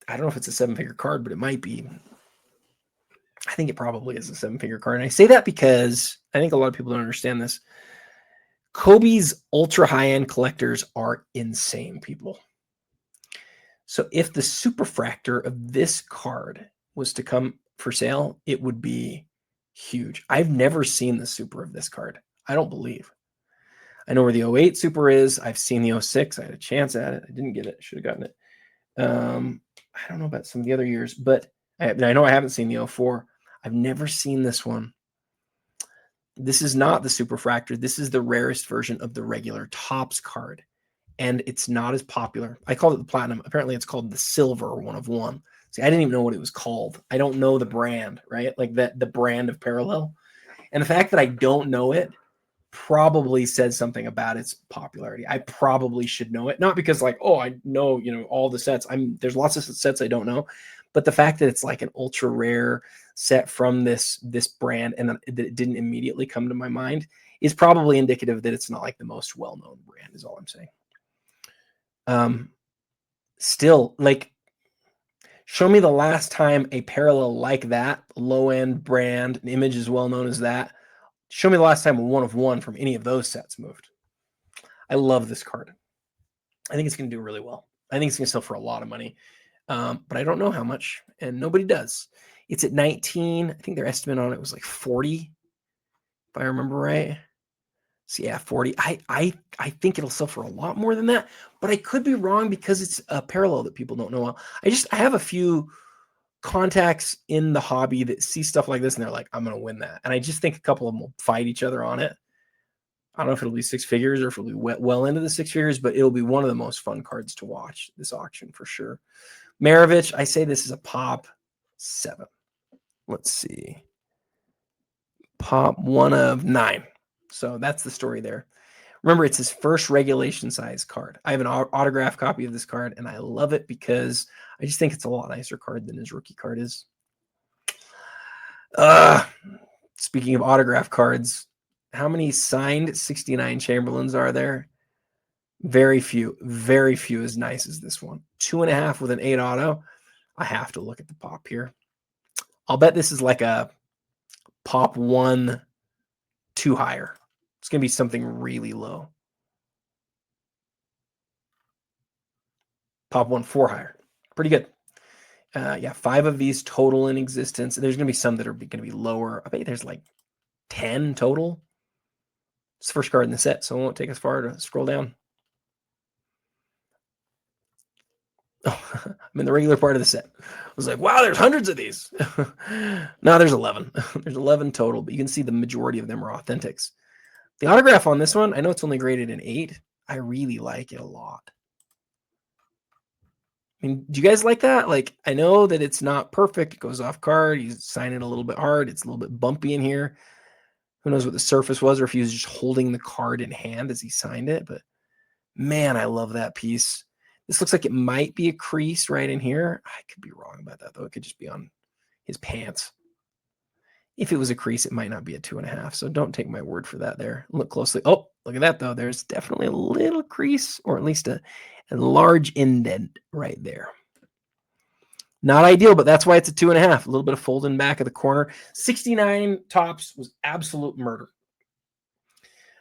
I don't know if it's a 7-figure card, but it might be. I think it probably is a 7-figure card. And I say that because I think a lot of people don't understand this. Kobe's ultra high-end collectors are insane people. So if the Superfractor of this card was to come for sale, it would be huge. I've never seen the Super of this card. I don't believe. I know where the 08 Super is. I've seen the 06. I had a chance at it. I didn't get it. Should have gotten it. I don't know about some of the other years, but I know I haven't seen the 04. I've never seen this one. This is not the Superfractor. This is the rarest version of the regular Topps card, and it's not as popular. I called it the Platinum. Apparently, it's called the Silver 1 of 1. See, I didn't even know what it was called. I don't know the brand, right? Like the brand of Parallel. And the fact that I don't know it probably says something about its popularity. I probably should know it. Not because like, oh, I know, all the sets. There's lots of sets I don't know. But the fact that it's like an ultra rare set from this brand and that it didn't immediately come to my mind is probably indicative that it's not like the most well-known brand, is all I'm saying. Still, like, show me the last time a Parallel like that, low-end brand, an image as well-known as that. Show me the last time a 1 of 1 from any of those sets moved. I love this card. I think it's going to do really well. I think it's going to sell for a lot of money. But I don't know how much, and nobody does. It's at 19. I think their estimate on it was like 40, if I remember right. So yeah, 40. I think it'll sell for a lot more than that, but I could be wrong because it's a Parallel that people don't know well. I have a few contacts in the hobby that see stuff like this and they're like, I'm going to win that. And I just think a couple of them will fight each other on it. I don't know if it'll be 6 figures or if it'll be well into the 6 figures, but it'll be one of the most fun cards to watch this auction for sure. Maravich, I say this is a pop 7. Let's see. Pop 1 of 9. So that's the story there. Remember, it's his first regulation size card. I have an autographed copy of this card, and I love it because I just think it's a lot nicer card than his rookie card is. Speaking of autograph cards, How many signed 69 Chamberlains are there? Very few. Very few as nice as this one. 2.5 with an 8 auto. I have to look at the pop here. I'll bet this is like a pop 1, 2 higher. It's going to be something really low. Pop 1, 4 higher. Pretty good. Yeah, 5 of these total in existence. There's going to be some that are going to be lower. I bet there's like 10 total. It's the first card in the set, so it won't take us far to scroll down. Oh, I'm in the regular part of the set. I was like, wow, there's hundreds of these. No, there's 11. There's 11 total, but you can see the majority of them are authentics. The autograph on this one, I know it's only graded an 8. I really like it a lot. I mean, do you guys like that? Like, I know that it's not perfect. It goes off card. You sign it a little bit hard. It's a little bit bumpy in here. Who knows what the surface was or if he was just holding the card in hand as he signed it. But, man, I love that piece. This looks like it might be a crease right in here. I could be wrong about that, though. It could just be on his pants. If it was a crease, it might not be a 2.5. So don't take my word for that there. Look closely. Oh, look at that, though. There's definitely a little crease or at least a large indent right there. Not ideal, but that's why it's a 2.5. A little bit of folding back of the corner. 69 tops was absolute murder.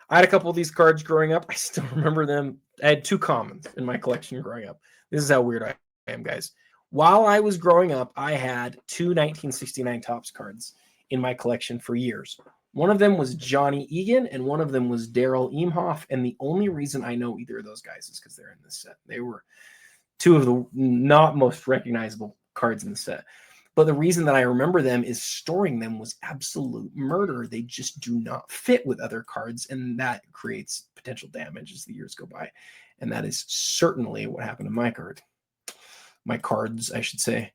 I had a couple of these cards growing up. I still remember them. I had 2 commons in my collection growing up. This is how weird I am, guys. While I was growing up, I had 2 1969 tops cards in my collection for years. One of them was Johnny Egan, and one of them was Daryl Eamhoff. And the only reason I know either of those guys is because they're in this set. They were 2 of the not most recognizable cards in the set. But the reason that I remember them is storing them was absolute murder. They just do not fit with other cards, and that creates potential damage as the years go by. And that is certainly what happened to my cards, I should say.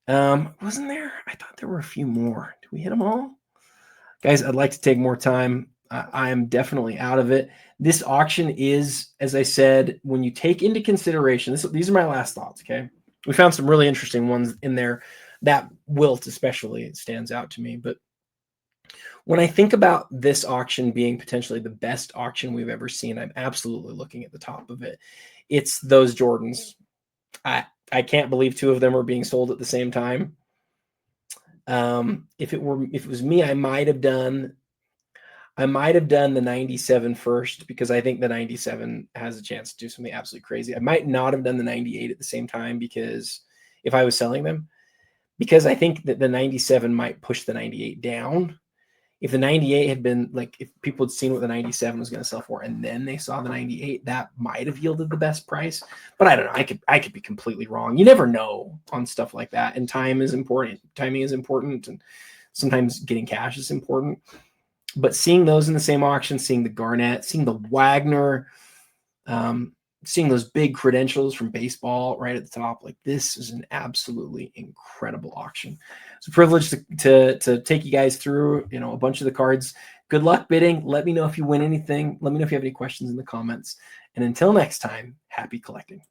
Wasn't there? I thought there were a few more. Did we hit them all? Guys, I'd like to take more time. I am definitely out of it. This auction is, as I said, when you take into consideration, these are my last thoughts, okay? We found some really interesting ones in there. That Wilt especially stands out to me. But when I think about this auction being potentially the best auction we've ever seen, I'm absolutely looking at the top of it. It's those Jordans. I can't believe 2 of them are being sold at the same time. If it was me, I might have done the 97 first because I think the 97 has a chance to do something absolutely crazy. I might not have done the 98 at the same time because if I was selling them, because I think that the 97 might push the 98 down. If the 98 had been like, if people had seen what the 97 was going to sell for and then they saw the 98, that might have yielded the best price. But I don't know. I could be completely wrong. You never know on stuff like that. And time is important. Timing is important. And sometimes getting cash is important. But seeing those in the same auction, seeing the Garnett, seeing the Wagner, seeing those big credentials from baseball right at the top, like this is an absolutely incredible auction. It's a privilege to take you guys through, a bunch of the cards. Good luck bidding. Let me know if you win anything. Let me know if you have any questions in the comments. And until next time, happy collecting.